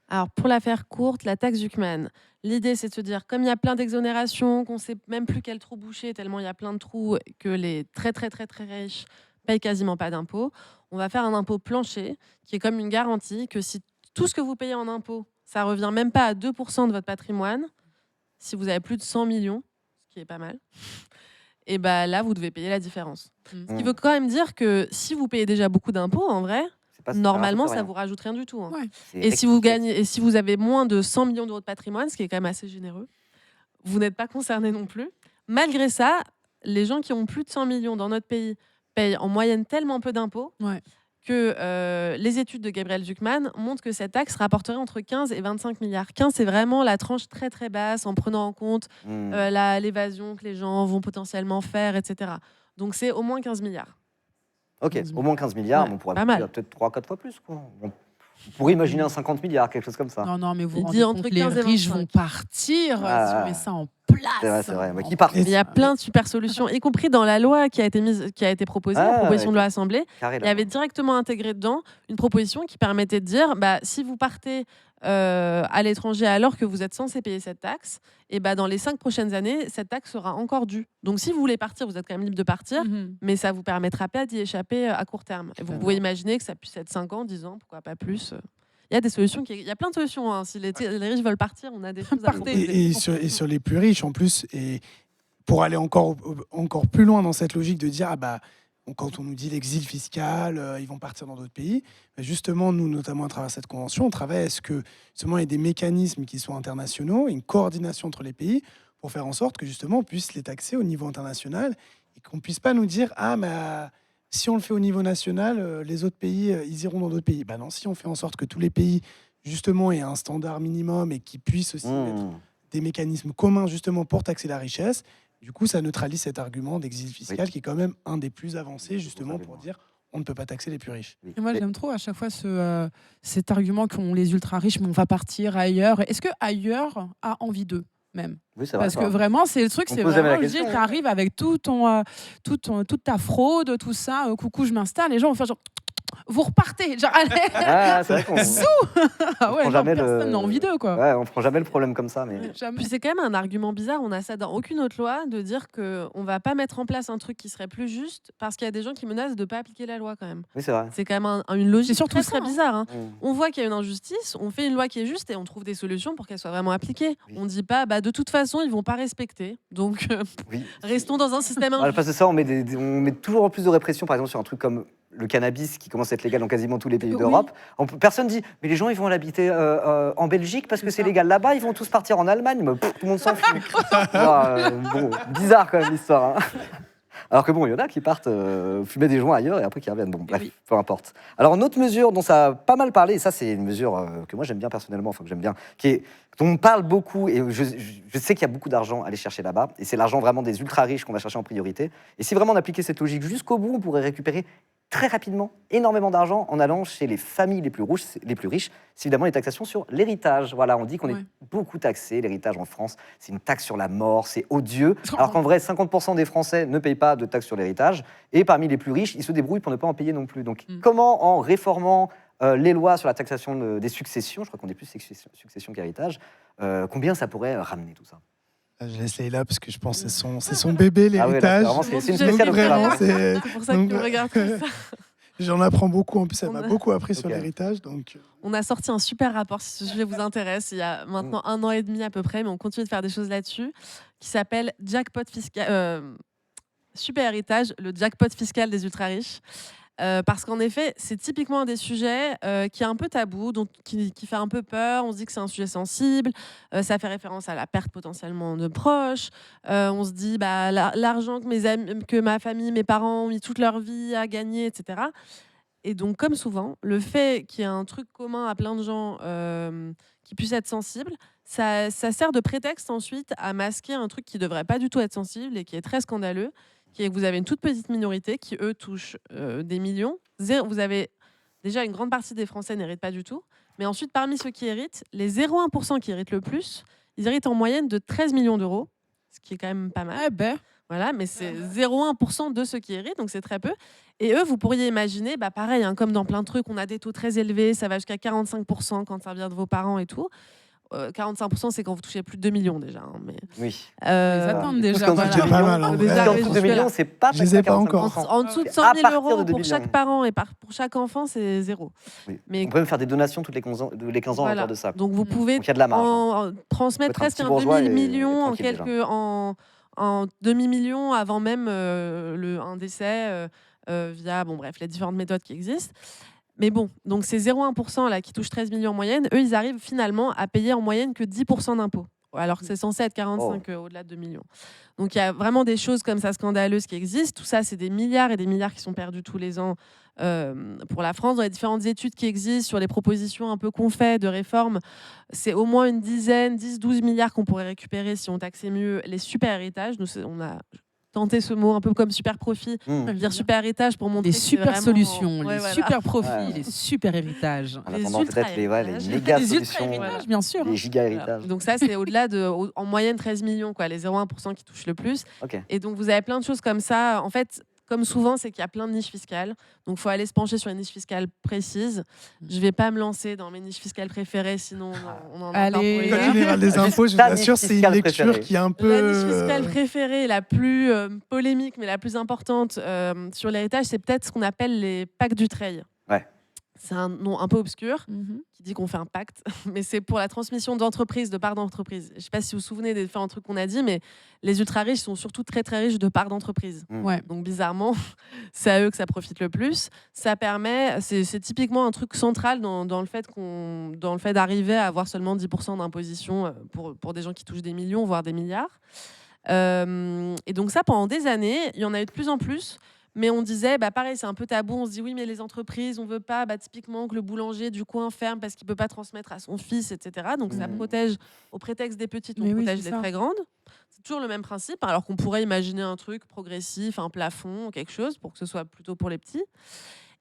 Alors, pour la faire courte, la taxe Zuckman, l'idée, c'est de se dire, comme il y a plein d'exonérations, qu'on ne sait même plus quel trou boucher, tellement il y a plein de trous, que les très, très, très, très riches payent quasiment pas d'impôts, on va faire un impôt plancher, qui est comme une garantie que si tout ce que vous payez en impôts, ça revient même pas à 2% de votre patrimoine, si vous avez plus de 100 millions, ce qui est pas mal, et ben là, vous devez payer la différence. Ce qui veut quand même dire que si vous payez déjà beaucoup d'impôts, en vrai, C'est pas- normalement, rajoute ça rien. vous rajoute rien du tout. Hein. Ouais. C'est Et si vous rectificatif. gagnez, et si vous avez moins de 100 millions d'euros de patrimoine, ce qui est quand même assez généreux, vous n'êtes pas concerné non plus. Malgré ça, les gens qui ont plus de 100 millions dans notre pays payent en moyenne tellement peu d'impôts Ouais. que les études de Gabriel Zuckman montrent que cette taxe rapporterait entre 15 et 25 milliards. 15, c'est vraiment la tranche très très basse en prenant en compte Hmm. l'évasion que les gens vont potentiellement faire, etc. Donc c'est au moins 15 milliards. Ok, 15 au moins 15 milliards, Ouais, on pourrait pas mal. dire peut-être 3-4 fois plus. Quoi. On pourrait imaginer un 50 milliards, quelque chose comme ça. Non, mais vous Il vous dit rendez entre compte, les 15 et riches 25. vont partir Ah. si on met ça en place. C'est vrai. Mais qui part Et Il y a plein de super solutions, y compris dans la loi qui a été proposée, la Ah, proposition de loi ok. Assemblée. carré Il y avait directement intégré dedans une proposition qui permettait de dire si vous partez à l'étranger alors que vous êtes censé payer cette taxe, et dans les 5 prochaines années, cette taxe sera encore due. Donc si vous voulez partir, vous êtes quand même libre de partir, Mhm. mais ça vous permettra pas d'y échapper à court terme. Et vous D'accord. pouvez imaginer que ça puisse être 5 ans, 10 ans, pourquoi pas plus. Il y a des solutions, il y a plein de solutions. Hein. Si les riches veulent partir, on a des choses à Partez. proposer. Et sur les plus riches, en plus, et pour aller encore plus loin dans cette logique de dire, quand on nous dit l'exil fiscal, ils vont partir dans d'autres pays, justement, nous, notamment à travers cette convention, on travaille à ce que, justement, il y ait des mécanismes qui soient internationaux, une coordination entre les pays, pour faire en sorte que, justement, on puisse les taxer au niveau international, et qu'on ne puisse pas nous dire, si on le fait au niveau national, les autres pays, ils iront dans d'autres pays. Non, si on fait en sorte que tous les pays, justement, aient un standard minimum et qu'ils puissent aussi mettre des mécanismes communs justement pour taxer la richesse, du coup, ça neutralise cet argument d'exil fiscal qui est quand même un des plus avancés justement pour dire on ne peut pas taxer les plus riches. Et moi, j'aime trop à chaque fois cet argument qu'ont les ultra riches, mais on va partir ailleurs. Est-ce que ailleurs a envie d'eux même? Oui, c'est vrai. Parce que vraiment, c'est le truc, On c'est pose jamais la vraiment, je dis, question, tu arrives avec toute ta fraude, tout ça, coucou, je m'installe, les gens vont faire genre, vous repartez, genre, allez. Ah, c'est vrai qu'on Ah ouais, prend non, jamais personne n'a envie d'eux, quoi. ouais, on prend jamais le problème comme ça. Mais... Jamais. Puis c'est quand même un argument bizarre, on a ça dans aucune autre loi, de dire qu'on ne va pas mettre en place un truc qui serait plus juste parce qu'il y a des gens qui menacent de ne pas appliquer la loi quand même. Oui, c'est vrai. C'est quand même une logique C'est surtout très, ça, très hein. bizarre. Hein. Mm. On voit qu'il y a une injustice, on fait une loi qui est juste et on trouve des solutions pour qu'elle soit vraiment appliquée. Oui. On ne dit pas, de toute façon, ils vont pas respecter. Donc, Oui. restons dans un système Voilà, injuste. parce que ça, on met toujours plus de répression, par exemple, sur un truc comme le cannabis qui commence à être légal dans quasiment tous les pays Oui. d'Europe. Personne dit, mais les gens, ils vont l'habiter en Belgique parce que C'est c'est ça. légal là-bas, ils vont tous partir en Allemagne. Mais, tout le monde s'en fout. Bon, bizarre quand même l'histoire. Hein. Alors que bon, il y en a qui partent fumer des joints ailleurs et après qui reviennent. Bon, bref, Oui. peu importe. Alors, une autre mesure dont ça a pas mal parlé, et ça, c'est une mesure que moi j'aime bien personnellement, enfin que j'aime bien, dont on parle beaucoup, et je sais qu'il y a beaucoup d'argent à aller chercher là-bas, et c'est l'argent vraiment des ultra riches qu'on va chercher en priorité. Et si vraiment on appliquait cette logique jusqu'au bout, on pourrait récupérer très rapidement énormément d'argent en allant chez les familles les plus riches. C'est évidemment les taxations sur l'héritage. Voilà, on dit qu'on Ouais. est beaucoup taxé. L'héritage en France, c'est une taxe sur la mort, c'est odieux. Parce qu'en- Alors qu'en vrai, 50% des Français ne payent pas de taxe sur l'héritage. Et parmi les plus riches, ils se débrouillent pour ne pas en payer non plus. Donc, comment, en réformant les lois sur la taxation des successions, je crois qu'on est plus succession qu'héritage, combien ça pourrait ramener tout ça? Je laisse Leïla parce que je pense que c'est son bébé, Ah ouais, là, l'héritage. c'est une Donc, spéciale vraiment, Oxfam. c'est C'est pour ça que tu me regardes comme ça. j'en apprends beaucoup. En plus, elle On m'a a- beaucoup appris sur Ok. l'héritage. Donc, On a sorti un super rapport, si ce sujet vous intéresse, il y a maintenant 1 an et demi à peu près, mais on continue de faire des choses là-dessus, qui s'appelle Jackpot fiscal. Super héritage, le jackpot fiscal des ultra-riches. Parce qu'en effet, c'est typiquement un des sujets qui est un peu tabou, qui fait un peu peur. On se dit que c'est un sujet sensible, ça fait référence à la perte potentiellement de proches. On se dit l'argent que mes amis, que ma famille, mes parents ont mis toute leur vie à gagner, etc. Et donc, comme souvent, le fait qu'il y ait un truc commun à plein de gens qui puissent être sensibles, ça sert de prétexte ensuite à masquer un truc qui ne devrait pas du tout être sensible et qui est très scandaleux, qui est que vous avez une toute petite minorité qui, eux, touchent des millions. Vous avez déjà une grande partie des Français n'héritent pas du tout. Mais ensuite, parmi ceux qui héritent, les 0,1% qui héritent le plus, ils héritent en moyenne de 13 millions d'euros, ce qui est quand même pas mal. Ah ben, Voilà, mais c'est 0,1% de ceux qui héritent, donc c'est très peu. Et eux, vous pourriez imaginer, pareil, hein, comme dans plein de trucs, on a des taux très élevés, ça va jusqu'à 45% quand ça vient de vos parents et tout. 45%, c'est quand vous touchez plus de 2 millions déjà. Hein, mais, Oui. ils attendent Tous déjà. quand Voilà. touche 2 Pas millions, mal, en Déjà, vrai. quand arrivé touche 2 jusque-là. millions, c'est pas Je les ai pas 45%. encore. En dessous de Ok. 100 À 000 partir euros de 2 pour chaque millions. parent et pour chaque enfant, c'est 0. Oui. Mais On peut même faire des donations toutes les 15 ans, les 15 ans voilà. autour de ça. Donc vous pouvez Donc il y a de la marge. transmettre Faut être un presque petit un bourgeois demi-million et en tranquille déjà. en demi-million avant même un décès via les différentes méthodes qui existent. Mais bon, donc ces 0,1% là qui touchent 13 millions en moyenne, eux, ils arrivent finalement à payer en moyenne que 10% d'impôts. Alors que c'est censé être 45 au-delà de 2 millions. Donc il y a vraiment des choses comme ça scandaleuses qui existent. Tout ça, c'est des milliards et des milliards qui sont perdus tous les ans pour la France. Dans les différentes études qui existent sur les propositions un peu qu'on fait de réforme, c'est au moins une dizaine, 10-12 milliards qu'on pourrait récupérer si on taxait mieux les super héritages. Nous, on a tenté ce mot un peu comme super profit, dire super héritage pour montrer Les que c'est super vraiment... solutions, Ouais, les voilà. super profits, Ouais. les super héritages. En Les attendant peut-être les ultra-héritages. méga Les solutions, ultra-héritages, bien sûr. les giga Voilà. héritages. Donc ça, c'est au-delà en moyenne 13 millions, quoi, les 0,1% qui touchent le plus. Ok. Et donc vous avez plein de choses comme ça. En fait, comme souvent, c'est qu'il y a plein de niches fiscales. Donc il faut aller se pencher sur une niche fiscale précise. Je ne vais pas me lancer dans mes niches fiscales préférées, sinon on en a encore pour Allez. une Code heure. général des impôts, je vous Ta niche assure, c'est une fiscale lecture préférée. qui est un peu. La niche fiscale préférée, la plus polémique, mais la plus importante sur l'héritage, c'est peut-être ce qu'on appelle les pactes du Treil. Ouais. C'est un nom un peu obscur Mhm. qui dit qu'on fait un pacte, mais c'est pour la transmission d'entreprises, de parts d'entreprise. Je ne sais pas si vous vous souvenez des différents trucs qu'on a dit, mais les ultra-riches sont surtout très très riches de parts d'entreprise. Ouais. Donc bizarrement, c'est à eux que ça profite le plus. Ça permet, c'est typiquement un truc central dans le fait d'arriver à avoir seulement 10% d'imposition pour des gens qui touchent des millions, voire des milliards. Et donc ça, pendant des années, il y en a eu de plus en plus. Mais on disait, pareil, c'est un peu tabou. On se dit, oui, mais les entreprises, on veut pas typiquement que le boulanger du coin ferme parce qu'il peut pas transmettre à son fils, etc. Donc ça protège, au prétexte des petites, on Mais oui, protège c'est les ça. très grandes. C'est toujours le même principe, alors qu'on pourrait imaginer un truc progressif, un plafond, quelque chose, pour que ce soit plutôt pour les petits.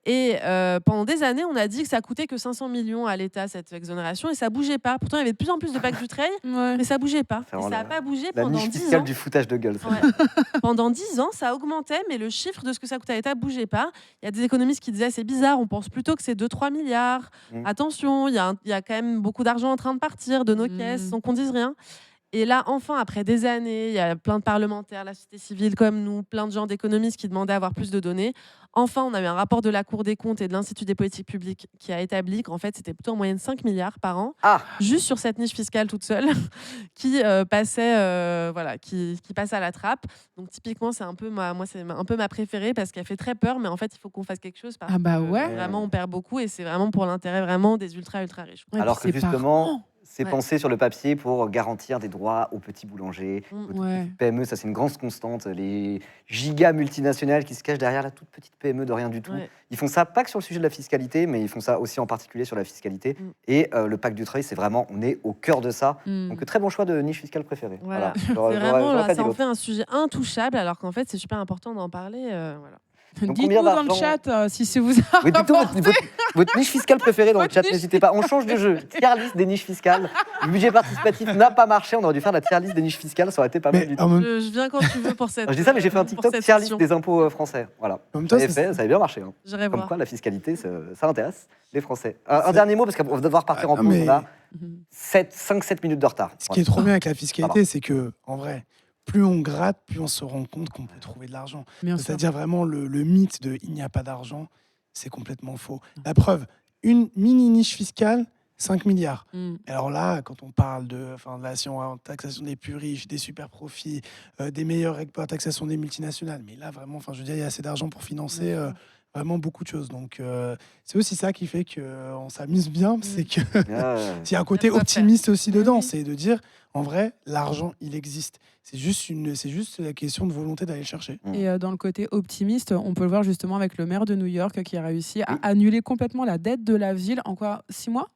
Et pendant des années, on a dit que ça coûtait que 500 millions à l'État, cette exonération, et ça bougeait pas. Pourtant, il y avait de plus en plus de pactes du Treil, Ouais. mais ça bougeait pas. C'est Et ça n'a pas bougé La pendant niche 10 fiscale ans. du foutage de gueule. ça. Ouais. Pendant 10 ans, ça augmentait, mais le chiffre de ce que ça coûtait à l'État bougeait pas. Il y a des économistes qui disaient c'est bizarre, on pense plutôt que c'est 2-3 milliards. Attention, il y a quand même beaucoup d'argent en train de partir de nos caisses sans qu'on dise rien. Et là, enfin, après des années, il y a plein de parlementaires, la société civile comme nous, plein de gens d'économistes qui demandaient à avoir plus de données. Enfin, on a eu un rapport de la Cour des comptes et de l'Institut des politiques publiques qui a établi qu'en fait, c'était plutôt en moyenne 5 milliards par an, juste sur cette niche fiscale toute seule, qui passait à la trappe. Donc typiquement, c'est un peu ma préférée parce qu'elle fait très peur, mais en fait, il faut qu'on fasse quelque chose parce Ah bah que ouais. vraiment, on perd beaucoup et c'est vraiment pour l'intérêt vraiment des ultra riches. Ouais, Alors puis que c'est par justement, an. c'est Ouais. pensé sur le papier pour garantir des droits aux petits boulangers, aux toutes Ouais. petites PME. Ça, c'est une grande constante. Les giga multinationales qui se cachent derrière la toute petite PME de rien du tout. Ouais. Ils font ça pas que sur le sujet de la fiscalité, mais ils font ça aussi en particulier sur la fiscalité. Et le pacte du Treil, c'est vraiment, on est au cœur de ça. Donc, très bon choix de niche fiscale préférée. Voilà. J'aurais C'est vraiment, pas là, dit ça en l'autre. fait un sujet intouchable, alors qu'en fait, c'est super important d'en parler. Voilà. Donc, Dites-nous combien dans le d'argent- chat si vous a Oui, dites-nous rapporté. votre niche fiscale préférée dans le Votre chat, niche n'hésitez pas. On change de jeu. Tier list des niches fiscales. Le budget participatif n'a pas marché, on aurait dû faire la tier list des niches fiscales, ça aurait été pas mal Mais du tout. en même, Je viens quand tu veux pour cette. Je dis ça, mais j'ai fait un pour TikTok cette tier list session. des impôts français. Voilà. en même Ça temps, avait, ça avait bien marché. Hein. J'irai Comme voir. quoi, la fiscalité, ça intéresse les Français. Un dernier mot, parce qu'on va devoir partir en Ah, pause. mais- On a Mhm. 5-7 minutes de retard. ce qui est trop bien avec la fiscalité, c'est que, en vrai, plus on gratte, plus on se rend compte qu'on peut trouver de l'argent. Bien sûr. C'est-à-dire vraiment le mythe de il n'y a pas d'argent, c'est complètement faux. La preuve, une mini niche fiscale, 5 milliards. Mm. Alors là, quand on parle de la taxation des plus riches, des super profits, des meilleures règles pour la taxation des multinationales, mais là vraiment, je veux dire, il y a assez d'argent pour financer vraiment beaucoup de choses. Donc c'est aussi ça qui fait qu'on s'amuse bien, c'est que il y a un côté Il y a de quoi optimiste aussi dedans, Oui. c'est de dire en vrai, l'argent il existe. C'est juste la question de volonté d'aller le chercher. Et dans le côté optimiste, on peut le voir justement avec le maire de New York qui a réussi à Oui. annuler complètement la dette de la ville en quoi 6 mois,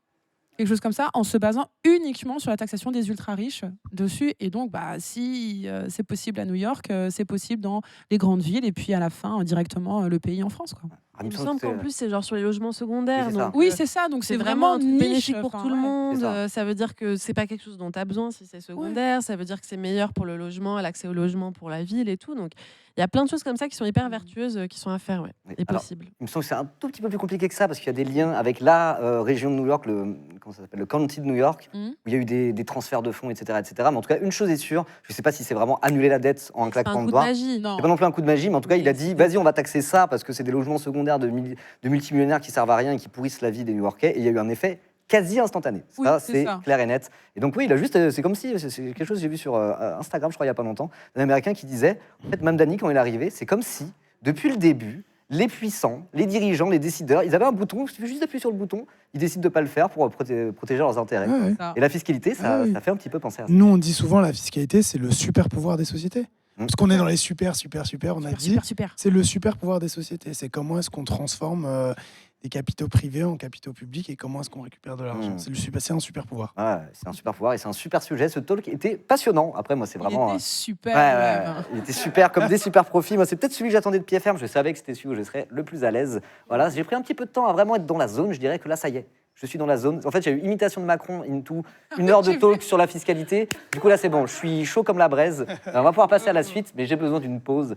quelque chose comme ça, en se basant uniquement sur la taxation des ultra riches dessus. Et donc, si c'est possible à New York, c'est possible dans les grandes villes et puis à la fin directement le pays en France, quoi. Il me semble qu'en plus, c'est genre sur les logements secondaires. Oui, c'est ça. donc, Oui, c'est ça. Donc c'est c'est vraiment vraiment un truc niche, bénéfique pour tout le ouais. monde. C'est ça. Ça veut dire que c'est pas quelque chose dont tu as besoin si c'est secondaire. Ça veut dire que c'est meilleur pour le logement, l'accès au logement pour la ville et tout. Donc il y a plein de choses comme ça qui sont hyper vertueuses, qui sont à faire, ouais, Oui. et Alors, possibles. il me semble que c'est un tout petit peu plus compliqué que ça parce qu'il y a des liens avec la région de New York, comment ça s'appelle, le county de New York, Mhm. où il y a eu des transferts de fonds, etc., etc. Mais en tout cas, une chose est sûre, je ne sais pas si c'est vraiment annuler la dette en un C'est pas claquement un de coup de doigts. magie. Non. C'est pas non plus un coup de magie, mais en tout cas, il a Oui, dit c'est- vas-y, on va taxer ça parce que c'est des logements secondaires de multimillionnaires qui servent à rien et qui pourrissent la vie des New-Yorkais. Et il y a eu un effet quasi instantané. Oui, Ça, c'est c'est ça. clair et net. Et donc, oui, il a juste. C'est comme si. C'est quelque chose que j'ai vu sur Instagram, je crois, il n'y a pas longtemps, un Américain qui disait en fait, Mamdani, quand il est arrivé, c'est comme si, depuis le début, les puissants, les dirigeants, les décideurs, ils avaient un bouton, il suffit juste d'appuyer sur le bouton, ils décident de ne pas le faire pour protéger leurs intérêts. Ouais, ouais. Ça. Et la fiscalité, ça, Ah oui. ça fait un petit peu penser à ça. Nous, on dit souvent la fiscalité, c'est le super pouvoir des sociétés. Parce qu'on est dans les super, on a Super, dit, super, super. c'est le super pouvoir des sociétés. C'est comment est-ce qu'on transforme des capitaux privés en capitaux publics et comment est-ce qu'on récupère de l'argent. Mm. C'est un super pouvoir. Ouais, c'est un super pouvoir et c'est un super sujet. Ce talk était passionnant. Après, moi, c'est vraiment. Il était super. Ouais, ouais, même. il était super, comme des super profits. Moi, c'est peut-être celui que j'attendais de pied ferme. Je savais que c'était celui où je serais le plus à l'aise. Voilà, j'ai pris un petit peu de temps à vraiment être dans la zone. Je dirais que là, ça y est, je suis dans la zone. En fait, j'ai eu imitation de Macron into une heure de J'ai talk sur la fiscalité. Du coup, là, c'est bon. Je suis chaud comme la braise. On va pouvoir passer à la suite, mais j'ai besoin d'une pause.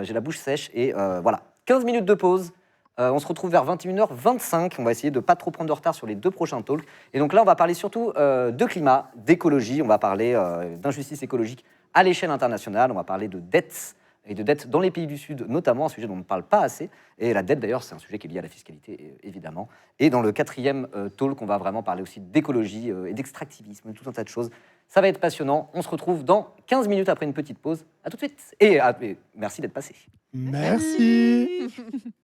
J'ai la bouche sèche et voilà. 15 minutes de pause. On se retrouve vers 21h25. On va essayer de ne pas trop prendre de retard sur les 2 prochains talks. Et donc là, on va parler surtout de climat, d'écologie. On va parler d'injustice écologique à l'échelle internationale. On va parler de dettes et de dettes dans les pays du Sud, notamment, un sujet dont on ne parle pas assez. Et la dette, d'ailleurs, c'est un sujet qui est lié à la fiscalité, évidemment. Et dans le 4e talk, on va vraiment parler aussi d'écologie et d'extractivisme, tout un tas de choses. Ça va être passionnant. On se retrouve dans 15 minutes après une petite pause. À tout de suite. Et merci d'être passé. Merci.